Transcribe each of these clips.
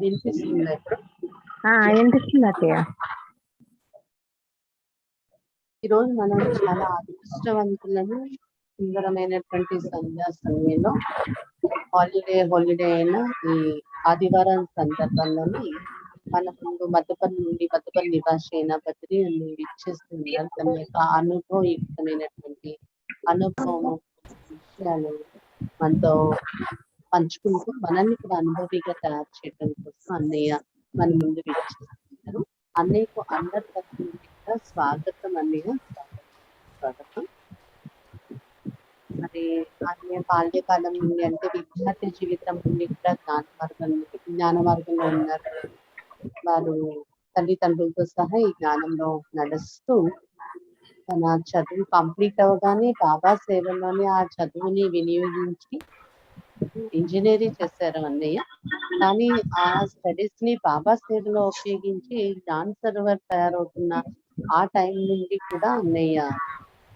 వినిపిస్తుందా ఇప్పుడు? వినిపిస్తుంది అత్తయ్య. ఈరోజు మనం చాలా అదృష్టవంతులను సుందరమైనటువంటి సంధ్యా సమయంలో హాలిడే అయిన ఈ ఆదివారం సందర్భంలోని మన ముందు మద్దపల్లి నివాసి అయిన బద్రి నుండి ఇచ్చేస్తున్నారు. తన యొక్క అనుభవయుక్తమైనటువంటి అనుభవం విషయాలు మనతో పంచుకుంటూ మనల్ని కూడా అనుభవిగా తయారు చేయడం కోసం అన్నయ్య మన ముందు విచ్చేస్తున్నారు. అన్నయ్యకు అందరి తరఫు నుండి కూడా స్వాగతం అన్నయ్య. స్వాగతం. మరి అన్నయ్య బాల్యకాలం నుండి అంటే విద్యార్థి జీవితం నుండి కూడా జ్ఞాన మార్గంలో ఉన్నారు. వారు తల్లిదండ్రులతో సహా ఈ జ్ఞానంలో నడుస్తూ తన చదువు కంప్లీట్ అవగానే బాబా సేవలోనే ఆ చదువుని వినియోగించి ఇంజనీరింగ్ చేశారు అన్నయ్య. కానీ ఆ స్టడీస్ ని బాబా సేవలో ఉపయోగించి జ్ఞాన్ సరోవర్ తయారవుతున్న ఆ టైం నుండి కూడా అన్నయ్య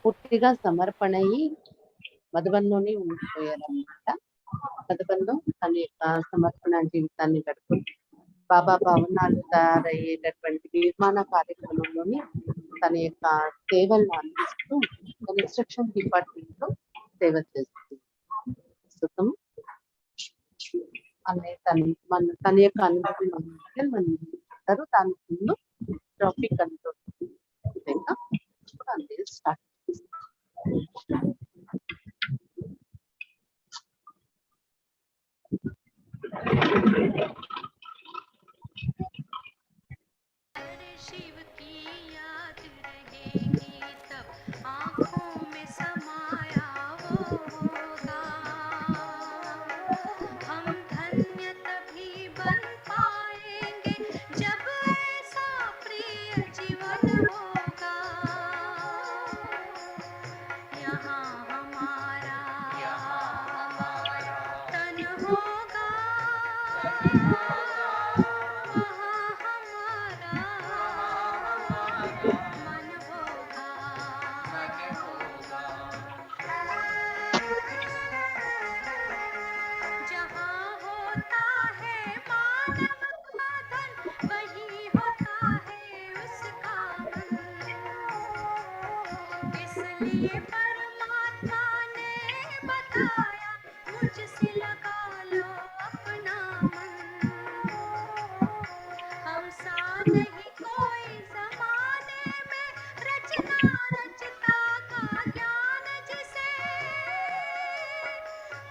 పూర్తిగా సమర్పణ అయ్యి మధుబన్లోనే ఉండిపోయారు అన్నమాట. మధుబన్లో తన యొక్క సమర్పణ జీవితాన్ని గడుపుతూ బాబా భవనాలు తయారయ్యేటటువంటి నిర్మాణ కార్యక్రమంలోని తన యొక్క సేవలను అందిస్తూ కన్స్ట్రక్షన్ డిపార్ట్మెంట్ లో సేవ చేస్తుంది. ప్రస్తుతం అన్నయ్య తన యొక్క అనుభవం మనం చెప్తారు. దాని ముందు టాపిక్ అనుకుంటుంది అన్నయ్య స్టార్ట్ చేస్తారు. शिव की याद रहेगी तब आँखों में समाया वो होगा। हम धन्य तभी बन पाएंगे जब ऐसा प्रिय जीवन होगा। यहाँ हमारा तन होगा, इसलिए परमात्मा ने बताया मुझसे लगा लो अपना मन। हम सा नहीं कोई ज़माने में रचना रचता का ज्ञान जिसे,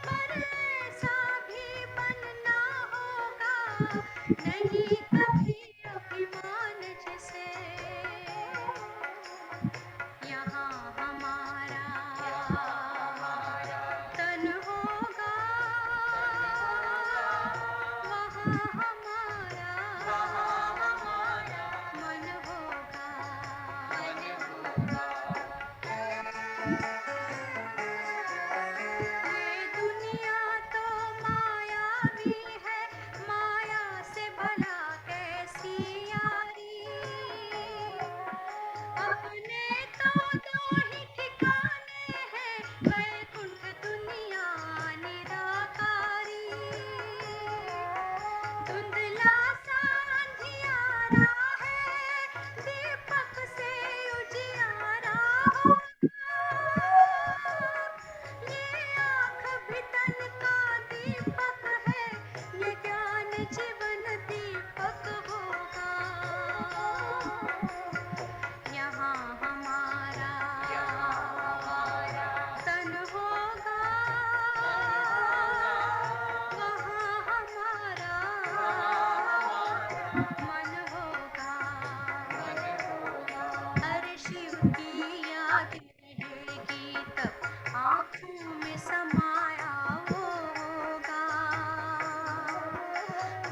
पर ऐसा भी बनना होगा नहीं कभी अभिमान जिसे। यहाँ हमारा तन होगा, वहाँ हमारा मन होगा। ये दुनिया तो मायावी है, माया से भला कैसी यारी। अपने तो दो ही ठिकाने हैं, वैकुंठ दुनिया निराकारी। धुंधला सा अंधियारा है, दीपक से उजियारा होगा। ये आँख भी तन का दीपक है, ये ज्ञान जीवन दीपक होगा। यहाँ हमारा तन होगा, वहाँ हमारा मन होगा। हर शिव की याद रहेगी तब आँखों में समाया वो होगा।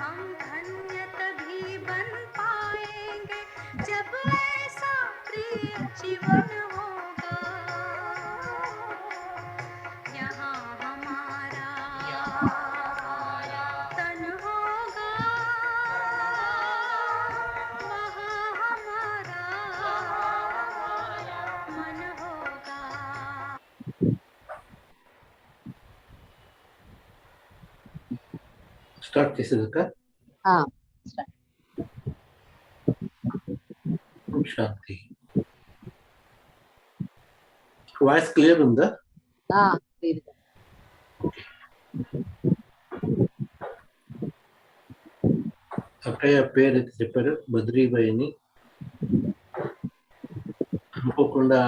हम धन्य तभी बन पाएंगे जब ऐसा प्रिय जीवन होगा। यहाँ हमारा तन होगा, वहाँ हमारा मन होगा। స్టార్ట్ చేసేదక్క start. శాంతి. వాయిస్ క్లియర్ ఉందా? clear. అక్కయ్య పేరు అయితే చెప్పారు బద్రీబాయి అని. అనుకోకుండా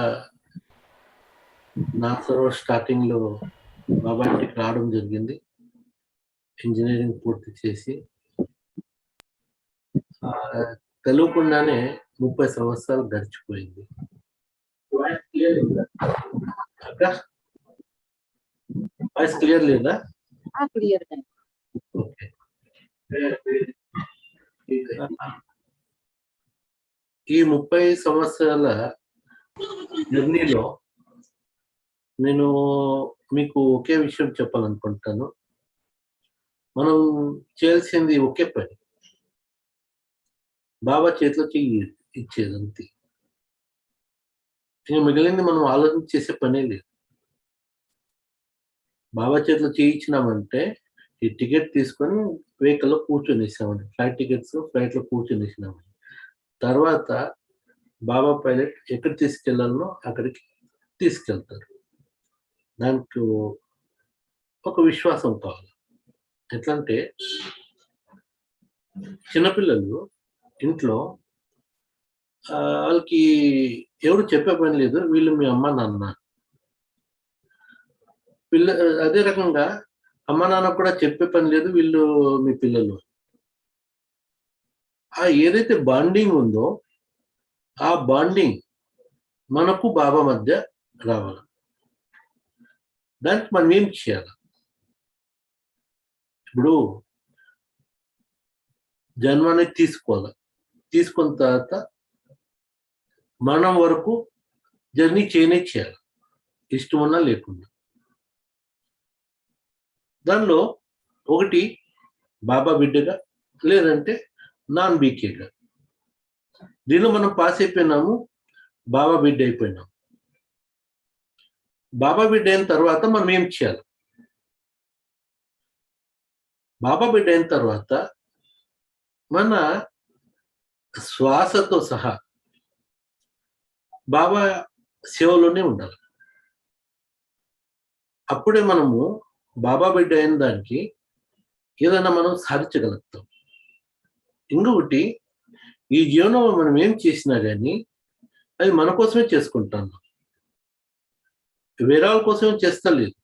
నాసరో స్టార్టింగ్ లో బాబా ఇంటికి రావడం జరిగింది. ఇంజనీరింగ్ పూర్తి చేసి తెలియకుండానే 30 సంవత్సరాలు గడిచిపోయింది. అక్క వాయిస్ క్లియర్ లేదా? Clear. ఓకే. ఈ 30 సంవత్సరాల జర్నీలో నేను మీకు ఒకే విషయం చెప్పాలనుకుంటాను. మనం చేయాల్సింది ఒకే పని, బాబా చేతిలో చెయ్యి ఇచ్చేది అంతే. ఇంకా మిగిలింది మనం ఆలోచన చేసే పనే లేదు. బాబా చేతిలో చేయించినామంటే ఈ టికెట్ తీసుకొని వెహికల్లో కూర్చొనిస్తామండి. ఫ్లైట్ టికెట్స్ ఫ్లైట్లో కూర్చొనిస్తామండి. తర్వాత బాబా పైలట్ ఎక్కడ తీసుకెళ్లాలనో అక్కడికి తీసుకెళ్తారు. దానికి ఒక విశ్వాసం కావాలి. ఎట్లా అంటే చిన్నపిల్లలు ఇంట్లో వాళ్ళకి ఎవరు చెప్పే పని లేదు, వీళ్ళు మీ అమ్మ నాన్న. అదే రకంగా అమ్మ నాన్న కూడా చెప్పే పని లేదు, వీళ్ళు మీ పిల్లలు. ఏదైతే బాండింగ్ ఉందో ఆ బాండింగ్ మనకు బాబా మధ్య రావాలి. దానికి మనం ఏం చేయాలి? ఇప్పుడు జన్మని తీసుకోవాలి. తీసుకున్న తర్వాత మరణం వరకు జర్నీ చేయాలి, ఇష్టమున్నా లేకుండా. దానిలో ఒకటి బాబా బిడ్డగా, లేదంటే నాన్ బీకేగా. దీనిలో మనం పాస్ అయిపోయినాము, బాబా బిడ్డ అయిపోయినాము. బాబా బిడ్డ అయిన తర్వాత మనం ఏం చేయాలి? బాబా బిడ్డ అయిన తర్వాత మన శ్వాసతో సహా బాబా సేవలోనే ఉండాలి. అప్పుడే మనము బాబా బిడ్డ అయిన దానికి ఏదైనా మనం సాధించగలుగుతాం. ఇంకొకటి, ఈ జీవనంలో మనం ఏం చేసినా కానీ అది మన కోసమే చేసుకుంటాం, వేరే వాళ్ళ కోసమే చేస్తలేదు.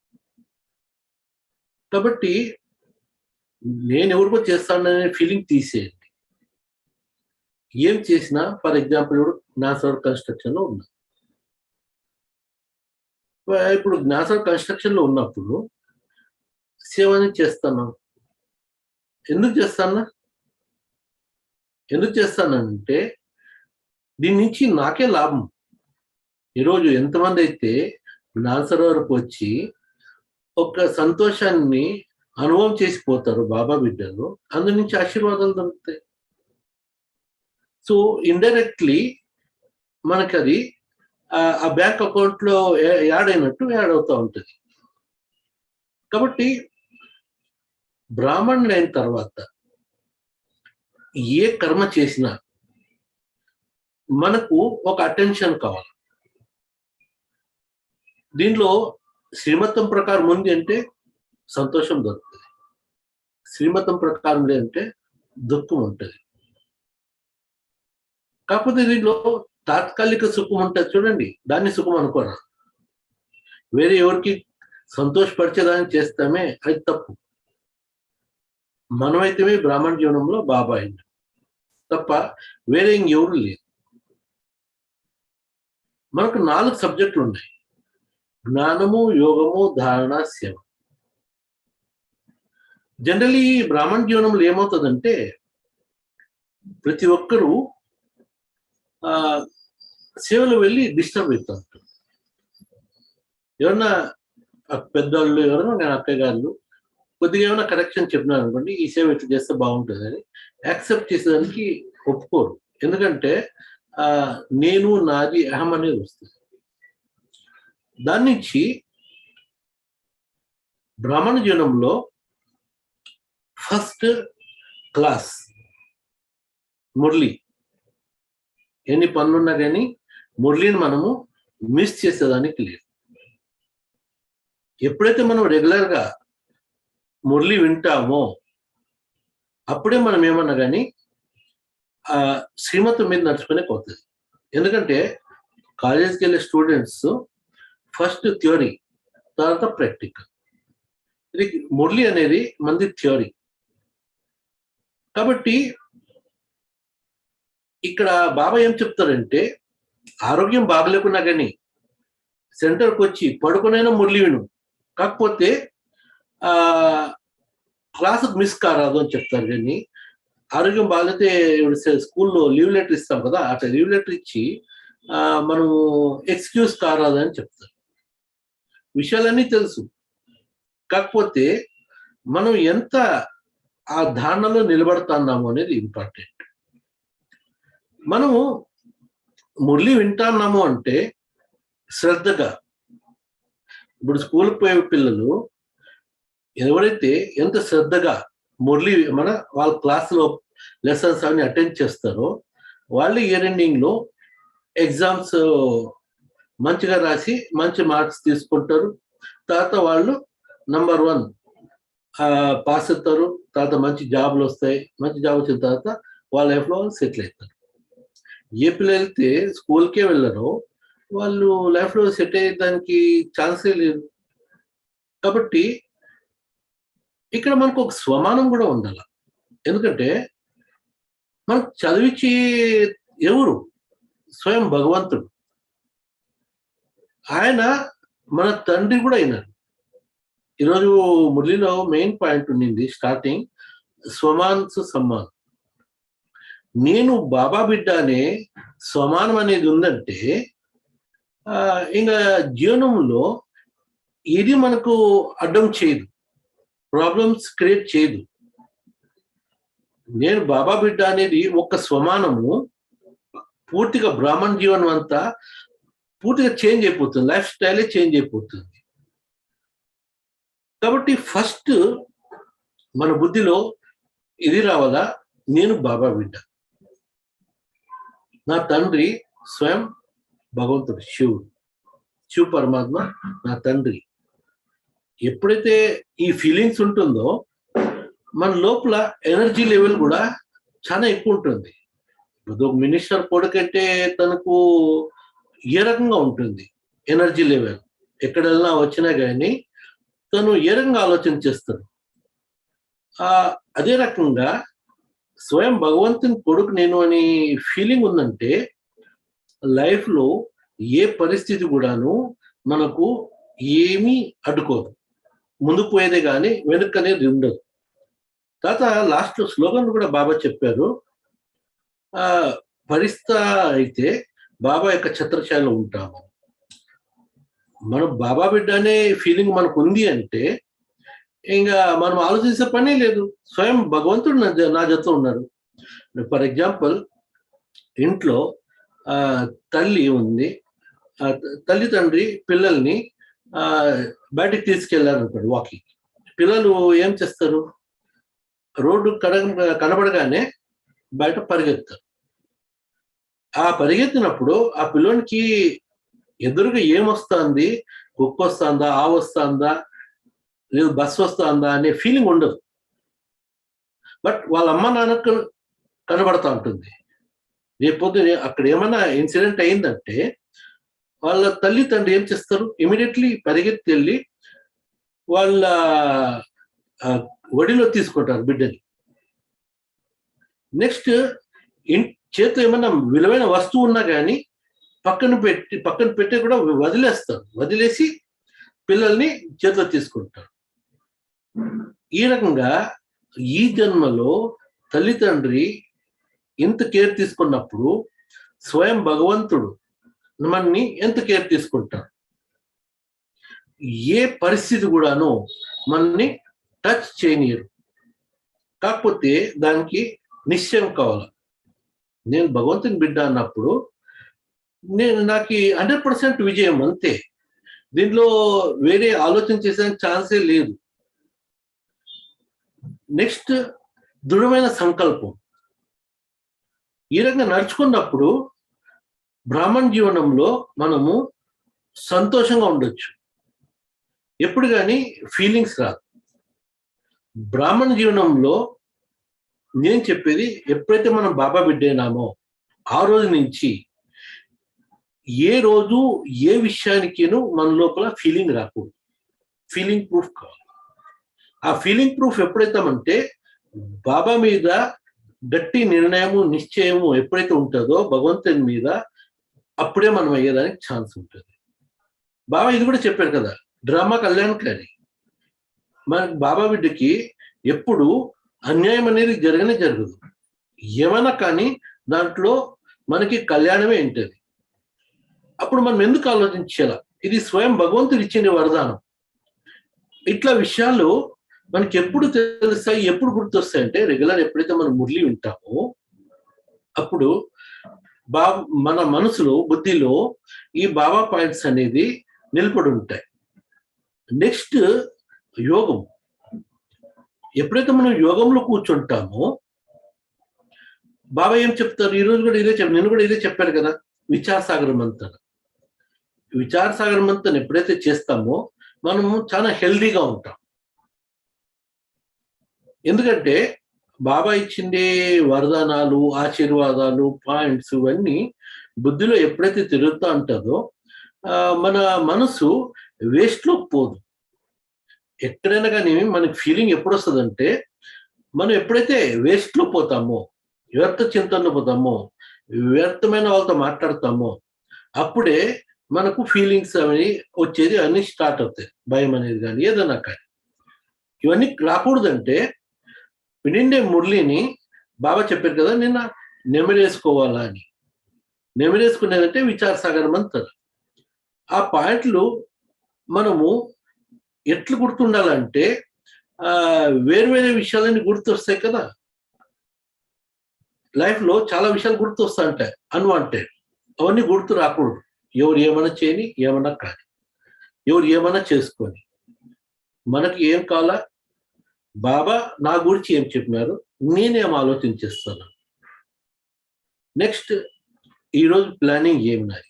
కాబట్టి నేను ఎవరికో చేస్తాననే ఫీలింగ్ తీసేయండి. ఏం చేసినా, ఫర్ ఎగ్జాంపుల్ ఇప్పుడు నాసర్ కన్స్ట్రక్షన్ లో ఉన్నా. ఇప్పుడు నాసర్ కన్స్ట్రక్షన్ లో ఉన్నప్పుడు సేవని చేస్తాను. ఎందుకు చేస్తానంటే దీని నుంచి నాకే లాభం. ఈరోజు ఎంతమంది అయితే నాసర్ వరకు వచ్చి ఒక సంతోషాన్ని అనుభవం చేసిపోతారు బాబా బిడ్డలు, అందు నుంచి ఆశీర్వాదాలు దొరుకుతాయి. సో ఇండైరెక్ట్లీ మనకి అది ఆ బ్యాంక్ అకౌంట్ లో యాడ్ అవుతూ ఉంటుంది. కాబట్టి బ్రాహ్మణులు అయిన తర్వాత ఏ కర్మ చేసినా మనకు ఒక అటెన్షన్ కావాలి. దీనిలో శ్రీమతం ప్రకారం ఉంది అంటే సంతోషం దొరుకుతుంది, శ్రీమతం ప్రకారం లేదంటే దుఃఖం ఉంటుంది. కాకపోతే దీనిలో తాత్కాలిక సుఖం ఉంటుంది చూడండి, దాన్ని సుఖం అనుకోరా. వేరే ఎవరికి సంతోషపరిచేదాన్ని చేస్తామే, అది తప్పు. మనమైతే బ్రాహ్మణ జీవనంలో బాబా అయింది తప్ప వేరే ఇంకెవరు లేదు. మనకు 4 సబ్జెక్టులు ఉన్నాయి: జ్ఞానము, యోగము, ధారణ, సేవ. జనరలీ బ్రాహ్మణ జీవనంలో ఏమవుతుందంటే ప్రతి ఒక్కరూ సేవలో వెళ్ళి డిస్టర్బ్ అవుతూ ఉంటారు. ఎవరన్నా పెద్దవాళ్ళు, ఎవరన్నా నేను అక్కయ్య గారు కొద్దిగా ఏమైనా కరెక్షన్ చెప్పినారు అనుకోండి, ఈ సేవ ఇట్లా చేస్తే బాగుంటుంది అని యాక్సెప్ట్ చేసేదానికి ఒప్పుకోరు. ఎందుకంటే నేను, నాది, అహం అనేది వస్తుంది. దాని నుంచి బ్రాహ్మణ జీవనంలో ఫస్ట్ క్లాస్ మురళి. ఎన్ని పనులున్నా కానీ మురళిని మనము మిస్ చేసేదానికి లేదు. ఎప్పుడైతే మనం రెగ్యులర్గా మురళి వింటామో అప్పుడే మనం ఏమన్నా కానీ శ్రీమతం మీద నడుచుకునే పోతుంది. ఎందుకంటే కాలేజ్కి వెళ్ళే స్టూడెంట్స్ ఫస్ట్ థియరీ, తర్వాత ప్రాక్టికల్. ఇది మురళి అనేది మంది థియరీ. కాబట్టి ఇక్కడ బాబా ఏం చెప్తారంటే, ఆరోగ్యం బాగలేకున్నా కానీ సెంటర్కి వచ్చి పడుకునైనా మురళి విను, కాకపోతే క్లాసుకు మిస్ కారాదు అని చెప్తారు. కానీ ఆరోగ్యం బాగాలేతే స్కూల్లో లీవ్ లెటర్ ఇస్తాం కదా, అట్లా లీవ్ లెటర్ ఇచ్చి మనము ఎక్స్క్యూజ్ కారాదు అని చెప్తారు. విషయాలన్నీ తెలుసు, కాకపోతే మనం ఎంత ఆ ధారణలో నిలబడుతున్నాము అనేది ఇంపార్టెంట్. మనము మురళి వింటున్నాము అంటే శ్రద్ధగా. ఇప్పుడు స్కూల్కి పోయే పిల్లలు ఎవరైతే ఎంత శ్రద్ధగా మురళి వాళ్ళ క్లాస్లో లెసన్స్ అవన్నీ అటెండ్ చేస్తారో వాళ్ళు ఇయర్ ఎండింగ్లో ఎగ్జామ్స్ మంచిగా రాసి మంచి మార్క్స్ తీసుకుంటారు. తర్వాత వాళ్ళు నంబర్ 1 పాస్ అవుతారు. తర్వాత మంచి జాబ్లు వస్తాయి. మంచి జాబ్ వచ్చిన తర్వాత వాళ్ళ లైఫ్లో సెటిల్ అవుతారు. ఏ పిల్లలైతే స్కూల్కే వెళ్ళరో వాళ్ళు లైఫ్లో సెట్ అయ్యేదానికి ఛాన్సే లేదు. కాబట్టి ఇక్కడ మనకు ఒక స్వమానం కూడా ఉండాలి. ఎందుకంటే మనకు చదివించి ఎవరు? స్వయం భగవంతుడు. ఆయన మన తండ్రి కూడా అయినారు. ఈరోజు మురళిలో మెయిన్ పాయింట్ ఉండింది స్టార్టింగ్, స్వమాన్స్ సమ్మాన్. నేను బాబా బిడ్డ అనే స్వమానం అనేది ఉందంటే ఇంకా జీవనంలో ఇది మనకు అడ్డం చేయదు, ప్రాబ్లమ్స్ క్రియేట్ చేయదు. నేను బాబా బిడ్డ అనేది ఒక స్వమానము పూర్తిగా బ్రాహ్మణ జీవనం అంతా పూర్తిగా చేంజ్ అయిపోతుంది, లైఫ్ స్టైలే చేంజ్ అయిపోతుంది. కాబట్టి ఫస్ట్ మన బుద్ధిలో ఇది రావాలా, నేను బాబా బిడ్డ, నా తండ్రి స్వయం భగవంతుడు, శివ పరమాత్మ నా తండ్రి. ఎప్పుడైతే ఈ ఫీలింగ్స్ ఉంటుందో మన లోపల ఎనర్జీ లెవెల్ కూడా చాలా ఎక్కువ ఉంటుంది. ఇప్పుడు ఒక మినిస్టర్ కొడుకంటే తనకు ఏ రకంగా ఉంటుంది ఎనర్జీ లెవెల్, ఎక్కడెల్లా వచ్చినా కానీ తను ఏ రకంగా ఆలోచన చేస్తాడు. అదే రకంగా స్వయం భగవంతుని కొడుకు నేను అని ఫీలింగ్ ఉందంటే లైఫ్లో ఏ పరిస్థితి కూడాను మనకు ఏమీ అడ్డుకోదు, ముందుకు పోయేదే కానీ వెనక్కి అనేది ఉండదు. తర్వాత లాస్ట్ స్లోగన్ కూడా బాబా చెప్పారు, పరిస్థితి అయితే బాబా యొక్క ఛత్రఛాయలో ఉంటాము. మనం బాబా బిడ్డ అనే ఫీలింగ్ మనకు ఉంది అంటే ఇంకా మనం ఆలోచించే పనే లేదు. స్వయం భగవంతుడు నా జతలో ఉన్నారు. ఫర్ ఎగ్జాంపుల్ ఇంట్లో తల్లి ఉంది, తల్లి తండ్రి పిల్లల్ని బయటికి తీసుకెళ్లారనుకోండి వాకింగ్. పిల్లలు ఏం చేస్తారు? రోడ్డు కనబడగానే బయట పరిగెత్తారు. ఆ పరిగెత్తినప్పుడు ఆ పిల్లోనికి ఎదురుగా ఏమొస్తుంది, కుక్క వస్తుందా, ఆవు వస్తుందా, లేదు బస్సు వస్తుందా అనే ఫీలింగ్ ఉండదు. బట్ వాళ్ళ అమ్మ నాన్నకు కనబడతా ఉంటుంది. రేపొద్దు అక్కడ ఏమైనా ఇన్సిడెంట్ అయిందంటే వాళ్ళ తల్లి తండ్రి ఏం చేస్తారు? ఇమీడియట్లీ పరిగెత్తి వెళ్ళి వాళ్ళ ఒడిలో తీసుకుంటారు బిడ్డని. నెక్స్ట్ చేతిలో ఏమన్నా విలువైన వస్తువు ఉన్నా కానీ పక్కన పెట్టి కూడా వదిలేస్తారు. వదిలేసి పిల్లల్ని చేతిలో తీసుకుంటారు. ఈ రకంగా ఈ జన్మలో తల్లి తండ్రి ఎంత కేర్ తీసుకున్నప్పుడు స్వయం భగవంతుడు మనని ఎంత కేర్ తీసుకుంటారు. ఏ పరిస్థితి కూడాను మనని టచ్ చేయనీయరు. కాకపోతే దానికి నిశ్చయం కావాలి. నేను భగవంతుని బిడ్డ అన్నప్పుడు నాకు 100% విజయం అంతే. దీంట్లో వేరే ఆలోచన చేసే ఛాన్సే లేదు. నెక్స్ట్ దృఢమైన సంకల్పం. ఈ రకంగా నడుచుకున్నప్పుడు బ్రాహ్మణ జీవనంలో మనము సంతోషంగా ఉండొచ్చు. ఎప్పుడు కానీ ఫీలింగ్స్ రాదు. బ్రాహ్మణ జీవనంలో నేను చెప్పేది, ఎప్పుడైతే మనం బాబా బిడ్డైనామో ఆ రోజు నుంచి ఏ రోజు ఏ విషయానికిను మన లోపల ఫీలింగ్ రాకూడదు. ఫీలింగ్ ప్రూఫ్ కావాలి. ఆ ఫీలింగ్ ప్రూఫ్ ఎప్పుడైతామంటే బాబా మీద గట్టి నిర్ణయము నిశ్చయము ఎప్పుడైతే ఉంటుందో భగవంతుని మీద, అప్పుడే మనం అయ్యేదానికి ఛాన్స్ ఉంటుంది. బాబా ఇది కూడా చెప్పారు కదా, డ్రామా కళ్యాణకారి. మన బాబా బిడ్డకి ఎప్పుడు అన్యాయం అనేది జరగదు. ఏమైనా కానీ దాంట్లో మనకి కళ్యాణమే ఉంటుంది. అప్పుడు మనం ఎందుకు ఆలోచించాల? ఇది స్వయం భగవంతుడు ఇచ్చిన వరదానం. ఇట్లా విషయాలు మనకి ఎప్పుడు తెలుస్తాయి, ఎప్పుడు గుర్తొస్తాయి అంటే రెగ్యులర్ ఎప్పుడైతే మనం మురళి వింటామో అప్పుడు మన మనసులో బుద్ధిలో ఈ బాబా పాయింట్స్ అనేది నిలబడి ఉంటాయి. నెక్స్ట్ యోగం. ఎప్పుడైతే మనం యోగంలో కూర్చుంటామో బాబా ఏం చెప్తారు? ఈరోజు కూడా ఇదే నేను కూడా ఇదే చెప్పాను కదా, విచార సాగర మంతన. విచార సాగర మంతన ఎప్పుడైతే చేస్తామో మనము చాలా హెల్దీగా ఉంటాం. ఎందుకంటే బాబా ఇచ్చిండే వరదానాలు, ఆశీర్వాదాలు, పాయింట్స్ ఇవన్నీ బుద్ధిలో ఎప్పుడైతే తిరుగుతూ ఉంటుందో మన మనసు వేస్ట్లో పోదు. ఎక్కడైనా కానీ మనకి ఫీలింగ్ ఎప్పుడు వస్తుందంటే మనం ఎప్పుడైతే వేస్ట్లో పోతామో, వ్యర్థ చింతనలో పోతామో, వ్యర్థమైన వాళ్ళతో మాట్లాడతామో అప్పుడే మనకు ఫీలింగ్స్ అవి వచ్చేది అన్ని స్టార్ట్ అవుతాయి. భయం అనేది కానీ ఏదైనా కానీ. ఇవన్నీ రాకూడదంటే వినిండే మురళిని బాబా చెప్పారు కదా నిన్న, నెమరేసుకోవాలా అని. నెమరేసుకునేదంటే విచార సాగరం అంటారు. ఆ పాయింట్లు మనము ఎట్లు గుర్తుండాలంటే వేరే విషయాలన్నీ గుర్తొస్తాయి కదా. లైఫ్లో చాలా విషయాలు గుర్తొస్తా ఉంటాయి అన్వాంటెడ్. అవన్నీ గుర్తు రాకూడదు. ఎవరు ఏమైనా చేయని, ఏమన్నా కానీ, ఎవరు ఏమైనా చేసుకొని, మనకి ఏం కావాలా, బాబా నా గురించి ఏం చెప్పినారు, నేనేం ఆలోచించేస్తాను, నెక్స్ట్ ఈరోజు ప్లానింగ్ ఏమి నాది,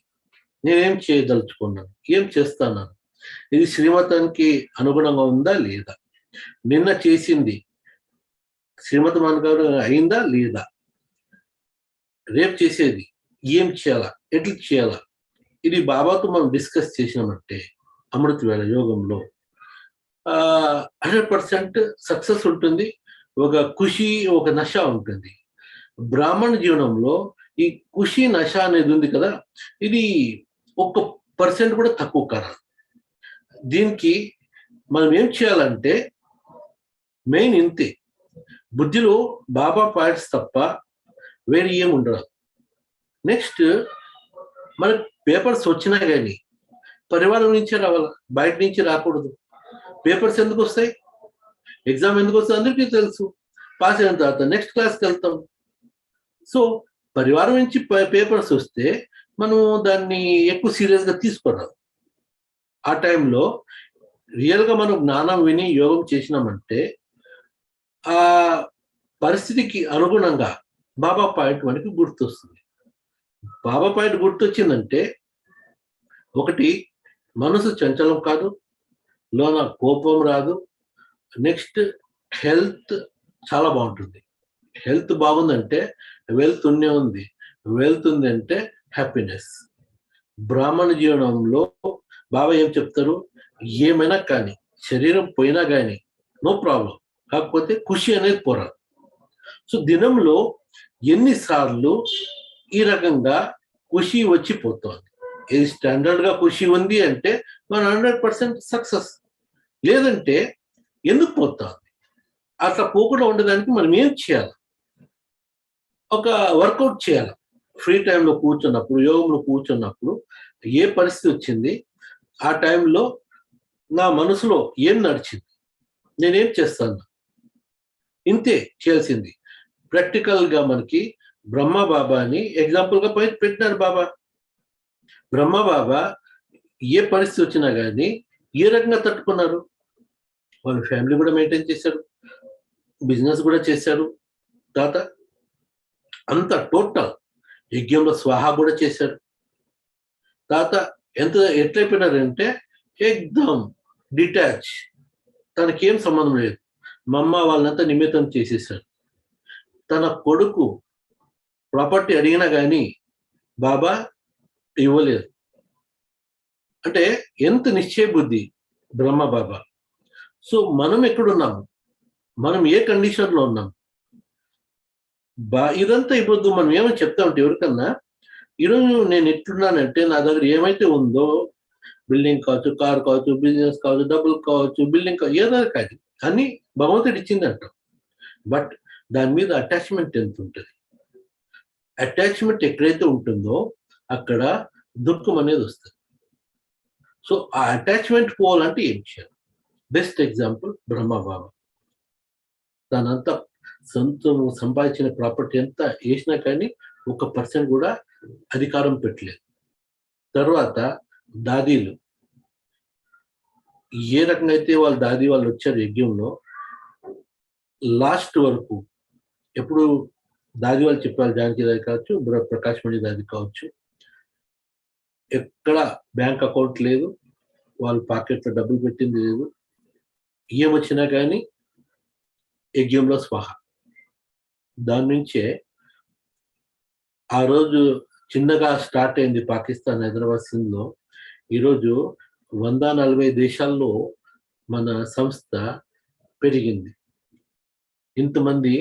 నేనేం చేయదలుచుకున్నాను, ఏం చేస్తాను, ఇది శ్రీమతానికి అనుగుణంగా ఉందా లేదా, నిన్న చేసింది శ్రీమతం అనుగుణంగా అయిందా లేదా, రేపు చేసేది ఏం చేయాలా, ఎట్లా చేయాలా, ఇది బాబాతో మనం డిస్కస్ చేసినామంటే అమృత వేళ యోగంలో 100% సక్సెస్ ఉంటుంది. ఒక ఖుషి, ఒక నష ఉంటుంది. బ్రాహ్మణ జీవనంలో ఈ ఖుషి నష అనేది ఉంది కదా, ఇది 1% కూడా తక్కువ కాదు. దీనికి మనం ఏం చేయాలంటే మెయిన్ ఇంతే, బుద్ధిలో బాబా పాయింట్స్ తప్ప వేరే ఏం ఉండదు. నెక్స్ట్ మన పేపర్స్ వచ్చినా కానీ పరివారం నుంచే రావాలి, బయట నుంచి రాకూడదు. పేపర్స్ ఎందుకు వస్తాయి, ఎగ్జామ్ ఎందుకు వస్తాయి అందరికీ తెలుసు. పాస్ అయిన తర్వాత నెక్స్ట్ క్లాస్కి వెళ్తాం. సో పరివారం నుంచి పేపర్స్ వస్తే మనం దాన్ని ఎక్కువ సీరియస్గా తీసుకోరాదు. ఆ టైంలో రియల్గా మనం జ్ఞానం విని యోగం చేసినామంటే ఆ పరిస్థితికి అనుగుణంగా బాబా పాయింట్ మనకి గుర్తొస్తుంది. బాబా పాయింట్ గుర్తొచ్చిందంటే ఒకటి, మనసు చంచలం కాదు, లోన కోపం రాదు. నెక్స్ట్ హెల్త్ చాలా బాగుంటుంది. హెల్త్ బాగుందంటే వెల్త్ ఉంది, వెల్త్ ఉంది అంటే హ్యాపీనెస్. బ్రాహ్మణ జీవనంలో బాబా ఏం చెప్తారు, ఏమైనా కానీ శరీరం పోయినా కానీ నో ప్రాబ్లం, కాకపోతే ఖుషి అనేది పోరాదు. సో దినంలో ఎన్నిసార్లు ఈ రకంగా ఖుషి వచ్చిపోతుంది. ఇది స్టాండర్డ్గా ఖుషి ఉంది అంటే మన 100% సక్సెస్. లేదంటే ఎందుకు పోతుంది? అట్లా పోకుండా ఉండడానికి మనం ఏం చేయాలి, ఒక వర్కౌట్ చేయాలి. ఫ్రీ టైంలో కూర్చున్నప్పుడు, యోగంలో కూర్చున్నప్పుడు ఏ పరిస్థితి వచ్చింది, ఆ టైంలో నా మనసులో ఏం నడిచింది, నేనేం చేస్తాను, ఇంతే చేయాల్సింది. ప్రాక్టికల్గా మనకి బ్రహ్మ బాబాని ఎగ్జాంపుల్గా పెట్టినారు. బాబా బ్రహ్మ బాబా ఏ పరిస్థితి వచ్చినా కానీ ఏ రకంగా తట్టుకున్నారు. వాళ్ళ ఫ్యామిలీ కూడా మెయింటైన్ చేశారు, బిజినెస్ కూడా చేశారు, తర్వాత అంత టోటల్ యజ్ఞంలో స్వాహ కూడా చేశారు. తర్వాత ఎట్లయిపోయినారంటే ఎగ్దమ్ డిటాచ్, తనకేం సంబంధం లేదు. మా అమ్మ వాళ్ళంతా నిమిత్తం చేసేసారు. తన కొడుకు ప్రాపర్టీ అడిగినా కానీ బాబా ఇవ్వలేదు. అంటే ఎంత నిశ్చయ బుద్ధి బ్రహ్మ బాబా. సో మనం ఎక్కడున్నాము, మనం ఏ కండిషన్లో ఉన్నాం, ఇదంతా ఇవ్వద్దు. మనం ఏమని చెప్తా ఉంటే ఎవరికన్నా, ఈరోజు నేను ఎట్లున్నానంటే నా దగ్గర ఏమైతే ఉందో, బిల్డింగ్ కావచ్చు, కార్ కావచ్చు, బిజినెస్ కావచ్చు, డబ్బులు కావచ్చు, బిల్డింగ్ కావచ్చు, ఏదో కాదు, అని భగవంతుడు ఇచ్చిందంట. బట్ దాని మీద అటాచ్మెంట్ ఎంత ఉంటుంది? అటాచ్మెంట్ ఎక్కడైతే ఉంటుందో అక్కడ దుఃఖం అనేది వస్తుంది. సో ఆ అటాచ్మెంట్ పోవాలంటే ఏం చేయాలి? Best example Brahma Baba. దానంతా సొంతం సంపాదించిన ప్రాపర్టీ అంతా వేసినా కానీ 1% కూడా అధికారం పెట్టలేదు. తర్వాత దాదీలు ఏ రకంగా అయితే దాది వాళ్ళు వచ్చారు యజ్ఞంలో, లాస్ట్ వరకు ఎప్పుడు దాది వాళ్ళు చెప్పారు, జానకి దాది కావచ్చు, ప్రకాష్ మణి దాది కావచ్చు, ఎక్కడ బ్యాంక్ అకౌంట్ లేదు, వాళ్ళు పాకెట్లో డబ్బులు పెట్టింది లేదు. ఏమొచ్చినా కానీ యజ్ఞంలో స్వాహ. దాని నుంచే ఆ రోజు చిన్నగా స్టార్ట్ అయింది పాకిస్తాన్, హైదరాబాద్, సింధ్లో. ఈరోజు 140 దేశాల్లో మన సంస్థ పెరిగింది. ఇంతమంది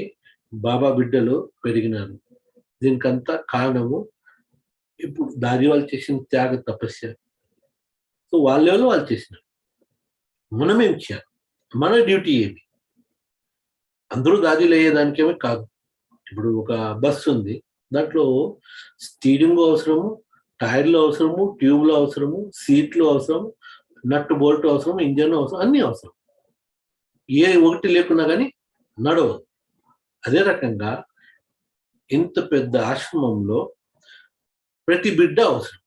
బాబా బిడ్డలు పెరిగినారు. దీనికంతా కారణము ఇప్పుడు దాది వాళ్ళు చేసిన త్యాగ తపస్య. సో వాళ్ళు చేసినారు. మనం ఏం చేయాలి? మన డ్యూటీ ఏమి? అందరూ దాదీలు అయ్యేదానికేమీ కాదు. ఇప్పుడు ఒక బస్సు ఉంది, దాంట్లో స్టీరింగ్ అవసరము, టైర్లు అవసరము, ట్యూబ్లు అవసరము, సీట్లు అవసరము, నట్టు బోల్ట్ అవసరం, ఇంజన్ అవసరం, అన్నీ అవసరం. ఏ ఒకటి లేకున్నా కానీ నడవదు. అదే రకంగా ఇంత పెద్ద ఆశ్రమంలో ప్రతి బిడ్డ అవసరం.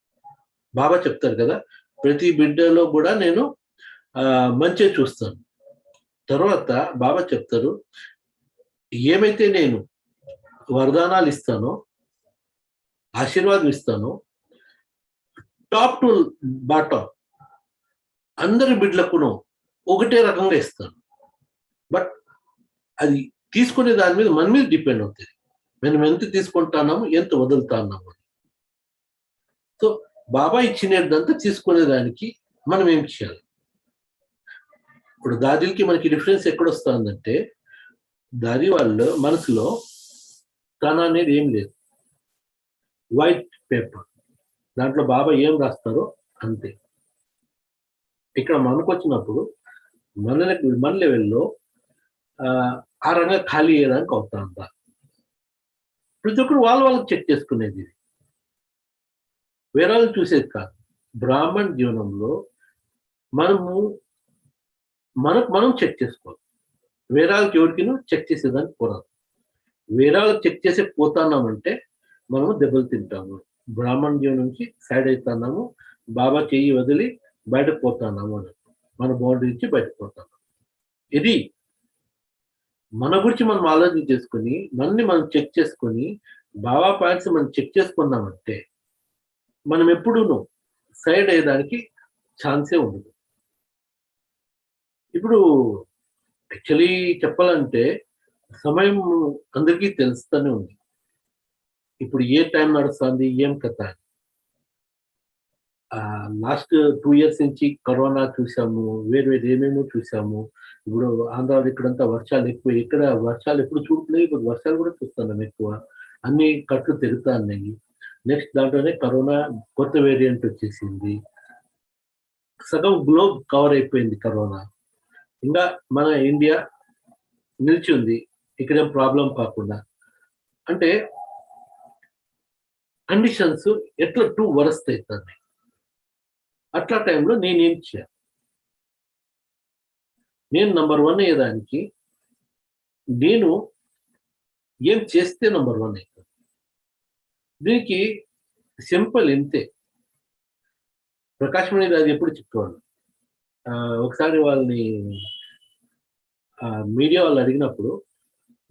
బాబా చెప్తారు కదా, ప్రతి బిడ్డలో కూడా నేను మంచిగా చూస్తాను. తర్వాత బాబా చెప్తారు, ఏమైతే నేను వరదానాలు ఇస్తానో, ఆశీర్వాదం ఇస్తానో, టాప్ టు బాటమ్ అందరి బిడ్డలకును ఒకటే రకంగా ఇస్తాను. బట్ అది తీసుకునే దాని మీద మన మీద డిపెండ్ అవుతుంది. మనం ఎంత తీసుకుంటున్నాము, ఎంత వదులుతున్నాము. సో బాబా ఇచ్చినదంతా తీసుకునేదానికి మనం ఏం చేయాలి? ఇప్పుడు దాదీలకి మనకి డిఫరెన్స్ ఎక్కడొస్తుందంటే, దాది వాళ్ళ మనసులో తన అనేది ఏం లేదు, వైట్ పేపర్, దాంట్లో బాబా ఏం రాస్తారో అంతే. ఇక్కడ మనకు వచ్చినప్పుడు మన లెవెల్లో ఆ రంగా ఖాళీ అయ్యేదానికి అవుతా ఉంటారు. ప్రతి ఒక్కరు వాళ్ళకి చెక్ చేసుకునేది. ఇది వేరే వాళ్ళు చూసేది కాదు. బ్రాహ్మణ జీవనంలో మనం చెక్ చేసుకోవాలి. వేరే వాళ్ళకి ఎవరికినూ చెక్ చేసేదానికి పోరాదు. వేరే వాళ్ళకి చెక్ చేసే పోతున్నామంటే మనము దెబ్బలు తింటాము. బ్రాహ్మణ జీవనం నుంచి సైడ్ అవుతున్నాము, బాబా చెయ్యి వదిలి బయటకు పోతున్నాము అన్నట్టు, మన బౌండరీ నుంచి బయటకు పోతాము. ఇది మన గురించి మనం ఆలోచన చేసుకుని, మనం చెక్ చేసుకొని, బాబా పాయింట్స్ మనం చెక్ చేసుకున్నామంటే మనం ఎప్పుడూ సైడ్ అయ్యేదానికి ఛాన్సే ఉండదు. ఇప్పుడు యాక్చువల్లీ చెప్పాలంటే సమయం అందరికీ తెలుస్తూనే ఉంది. ఇప్పుడు ఏ టైం నడుస్తుంది, ఏం కథ. లాస్ట్ 2 years నుంచి కరోనా చూసాము, వేరు ఏమేమో చూసాము. ఇప్పుడు ఆంధ్రాలో ఇక్కడంతా వర్షాలు ఎక్కువ, ఇక్కడ వర్షాలు ఎప్పుడు చూడలేదు, ఇప్పుడు వర్షాలు కూడా చూస్తున్నాం ఎక్కువ. అన్ని కట్లు తిరుగుతా ఉన్నాయి. నెక్స్ట్ దాంట్లోనే కరోనా కొత్త వేరియంట్ వచ్చేసింది. సగం గ్లోబ్ కవర్ అయిపోయింది కరోనా. ఇంకా మన ఇండియా నిలిచి ఉంది, ఇక్కడేం ప్రాబ్లం కాకుండా. అంటే కండిషన్స్ ఎట్లా 2 వరస్ట్ అవుతుంది. అట్లా టైంలో నేనేం చేయాలి? నేను నంబర్ 1 అయ్యేదానికి నేను ఏం చేస్తే నంబర్ 1 అవుతుంది? దీనికి సింపుల్ ఇంతే. ప్రకాష్ మణి అది ఎప్పుడు చెప్పేవాళ్ళు. ఒకసారి వాళ్ళని మీడియా వాళ్ళు అడిగినప్పుడు,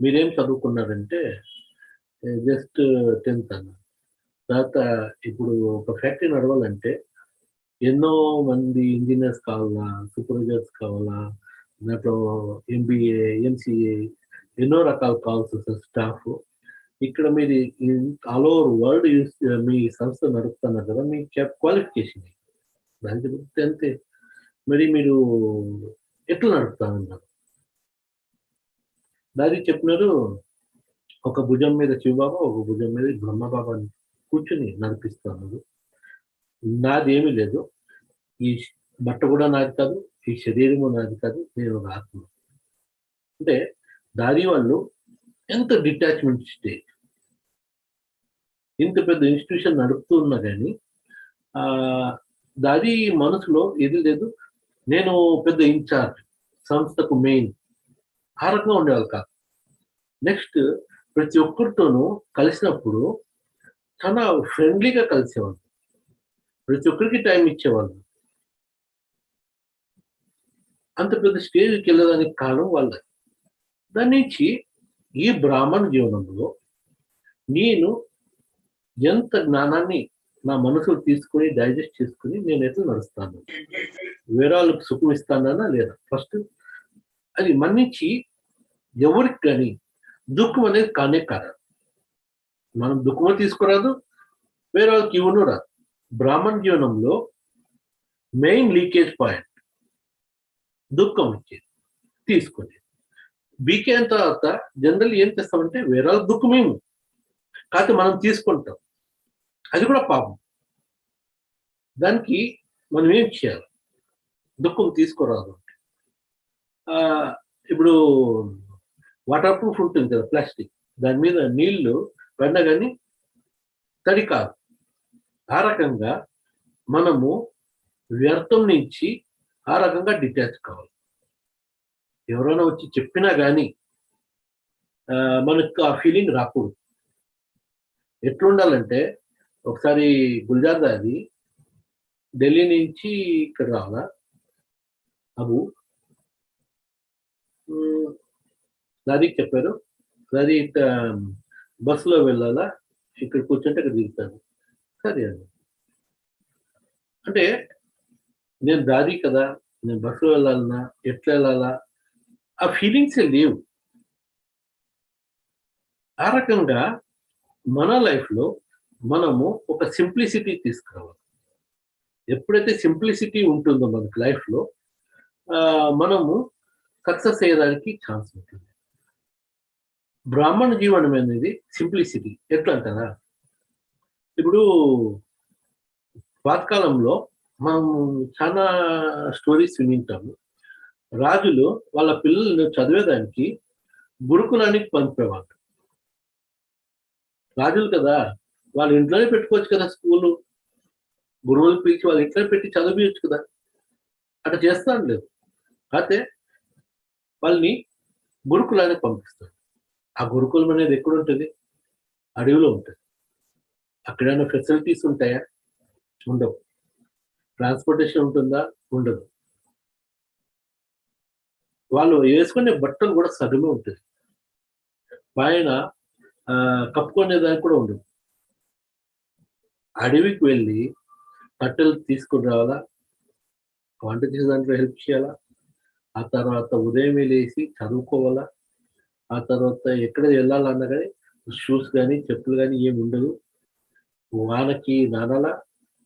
మీరేం చదువుకున్నారంటే జస్ట్ 10th అన్న. తర్వాత ఇప్పుడు ఒక ఫ్యాక్టరీ నడవాలంటే ఎన్నో మంది ఇంజనీర్స్ కావాలా, సూపర్వైజర్స్ కావాలా, దాంట్లో ఎంబీఏ, ఎంసీఏ ఎన్నో రకాల కావాల్సి వస్తుంది స్టాఫ్. ఇక్కడ మీరు ఆల్ ఓవర్ వరల్డ్ యూస్ మీ సంస్థ నడుపుతున్నారు కదా, మీ క్వాలిఫికేషన్ దానికి చెప్తే అంతే. మరి మీరు ఎట్లా నడుపుతామన్నారు? దానికి చెప్పినారు, ఒక భుజం మీద శివబాబా, ఒక భుజం మీద బ్రహ్మబాబాని కూర్చుని నడిపిస్తున్నారు. నాదేమీ లేదు, ఈ బట్ట కూడా నాది కాదు, ఈ శరీరము నాది కాదు, నేను ఒక ఆత్మ. అంటే దారి వాళ్ళు ఎంత డిటాచ్మెంట్ స్టేజ్, ఇంత పెద్ద ఇన్స్టిట్యూషన్ నడుపుతూ ఉన్నా కానీ దారి మనసులో ఏది లేదు, నేను పెద్ద ఇన్ఛార్జ్, సంస్థకు మెయిన్, ఆ రకంగా ఉండేవాళ్ళు కాదు. నెక్స్ట్ ప్రతి ఒక్కరితోనూ కలిసినప్పుడు చాలా ఫ్రెండ్లీగా కలిసేవాళ్ళు, ప్రతి ఒక్కరికి టైం ఇచ్చేవాళ్ళు. అంత పెద్ద స్టేజ్కి వెళ్ళడానికి కారణం వాళ్ళ. దాని నుంచి ఈ బ్రాహ్మణ జీవనంలో నేను ఎంత జ్ఞానాన్ని నా మనసులో తీసుకొని డైజెస్ట్ చేసుకుని నేను ఎట్లా నడుస్తాను, వేరే వాళ్ళకి సుఖం ఇస్తానా లేదా, ఫస్ట్ అది మన్నించి ఎవరికి కానీ దుఃఖం అనేది కానే కాదు. మనం దుఃఖము తీసుకురాదు, వేరే వాళ్ళకి ఇవ్వను రాదు. బ్రాహ్మణ జీవనంలో మెయిన్ లీకేజ్ పాయింట్ దుఃఖం వచ్చేది, తీసుకునేది. బీకే అయిన తర్వాత జనరల్ ఏం చేస్తామంటే వేరే వాళ్ళకి దుఃఖమేము కాకపోతే మనం తీసుకుంటాం, అది కూడా పాపం. దానికి మనం ఏం చేయాలి, దుఃఖం తీసుకురాదు. ఇప్పుడు వాటర్ ప్రూఫ్ ఉంటుంది కదా ప్లాస్టిక్, దాని మీద నీళ్లు పడినా కానీ తడి కాదు. ఆ రకంగా మనము వ్యర్థం నుంచి ఆ రకంగా డిటాచ్ కావాలి. ఎవరైనా వచ్చి చెప్పినా కానీ మనకు ఆ ఫీలింగ్ రాకూడదు. ఎట్లుండాలంటే, ఒకసారి గుల్జార్ దాది ఢిల్లీ నుంచి ఇక్కడ రావాలా, అబు దాదికి చెప్పారు, దాది బస్సులో వెళ్ళాలా, ఇక్కడ కూర్చుంటే ఇక్కడ దిగుతాను. సరే అండి అంటే, నేను దాది కదా, నేను బస్సులో వెళ్ళాలన్నా ఎట్లా వెళ్ళాలా ఆ ఫీలింగ్సే లేవు. ఆ రకంగా మన లైఫ్లో మనము ఒక సింప్లిసిటీ తీసుకురావాలి. ఎప్పుడైతే సింప్లిసిటీ ఉంటుందో మనకి లైఫ్లో మనము సక్సెస్ అయ్యేదానికి ఛాన్స్ ఉంటుంది. బ్రాహ్మణ జీవనం అనేది సింప్లిసిటీ. ఎట్లా అంటారా, ఇప్పుడు పాతకాలంలో మనం చాలా స్టోరీస్ వింటాము. రాజులు వాళ్ళ పిల్లలను చదివేదానికి గురుకులానికి పంపేవాళ్ళు. రాజులు కదా, వాళ్ళ ఇంట్లోనే పెట్టుకోవచ్చు కదా స్కూలు, గురువులు పిలిచి వాళ్ళ ఇంట్లో పెట్టి చదివించచ్చు కదా, అట్లా చేస్తాను లేదు. అయితే వాళ్ళని గురుకులానికి పంపిస్తాడు. ఆ గురుకులం అనేది ఎక్కడ ఉంటుంది, అడవిలో ఉంటుంది. అక్కడైనా ఫెసిలిటీస్ ఉంటాయా, ఉండవు. ట్రాన్స్పోర్టేషన్ ఉంటుందా, ఉండదు. వాళ్ళు వేసుకునే బట్టలు కూడా సగమే ఉంటుంది, పైన కప్పుకునే దానికి కూడా ఉండదు. అడవికి వెళ్ళి కట్టెలు తీసుకుని రావాలా, వంట చేసే దాంట్లో హెల్ప్ చేయాలా, ఆ తర్వాత ఉదయం లేసి చదువుకోవాలా, ఆ తర్వాత ఎక్కడ వెళ్ళాలన్నా కానీ షూస్ కానీ చెప్పులు కానీ ఏమి ఉండదు. వానకి నానాలా,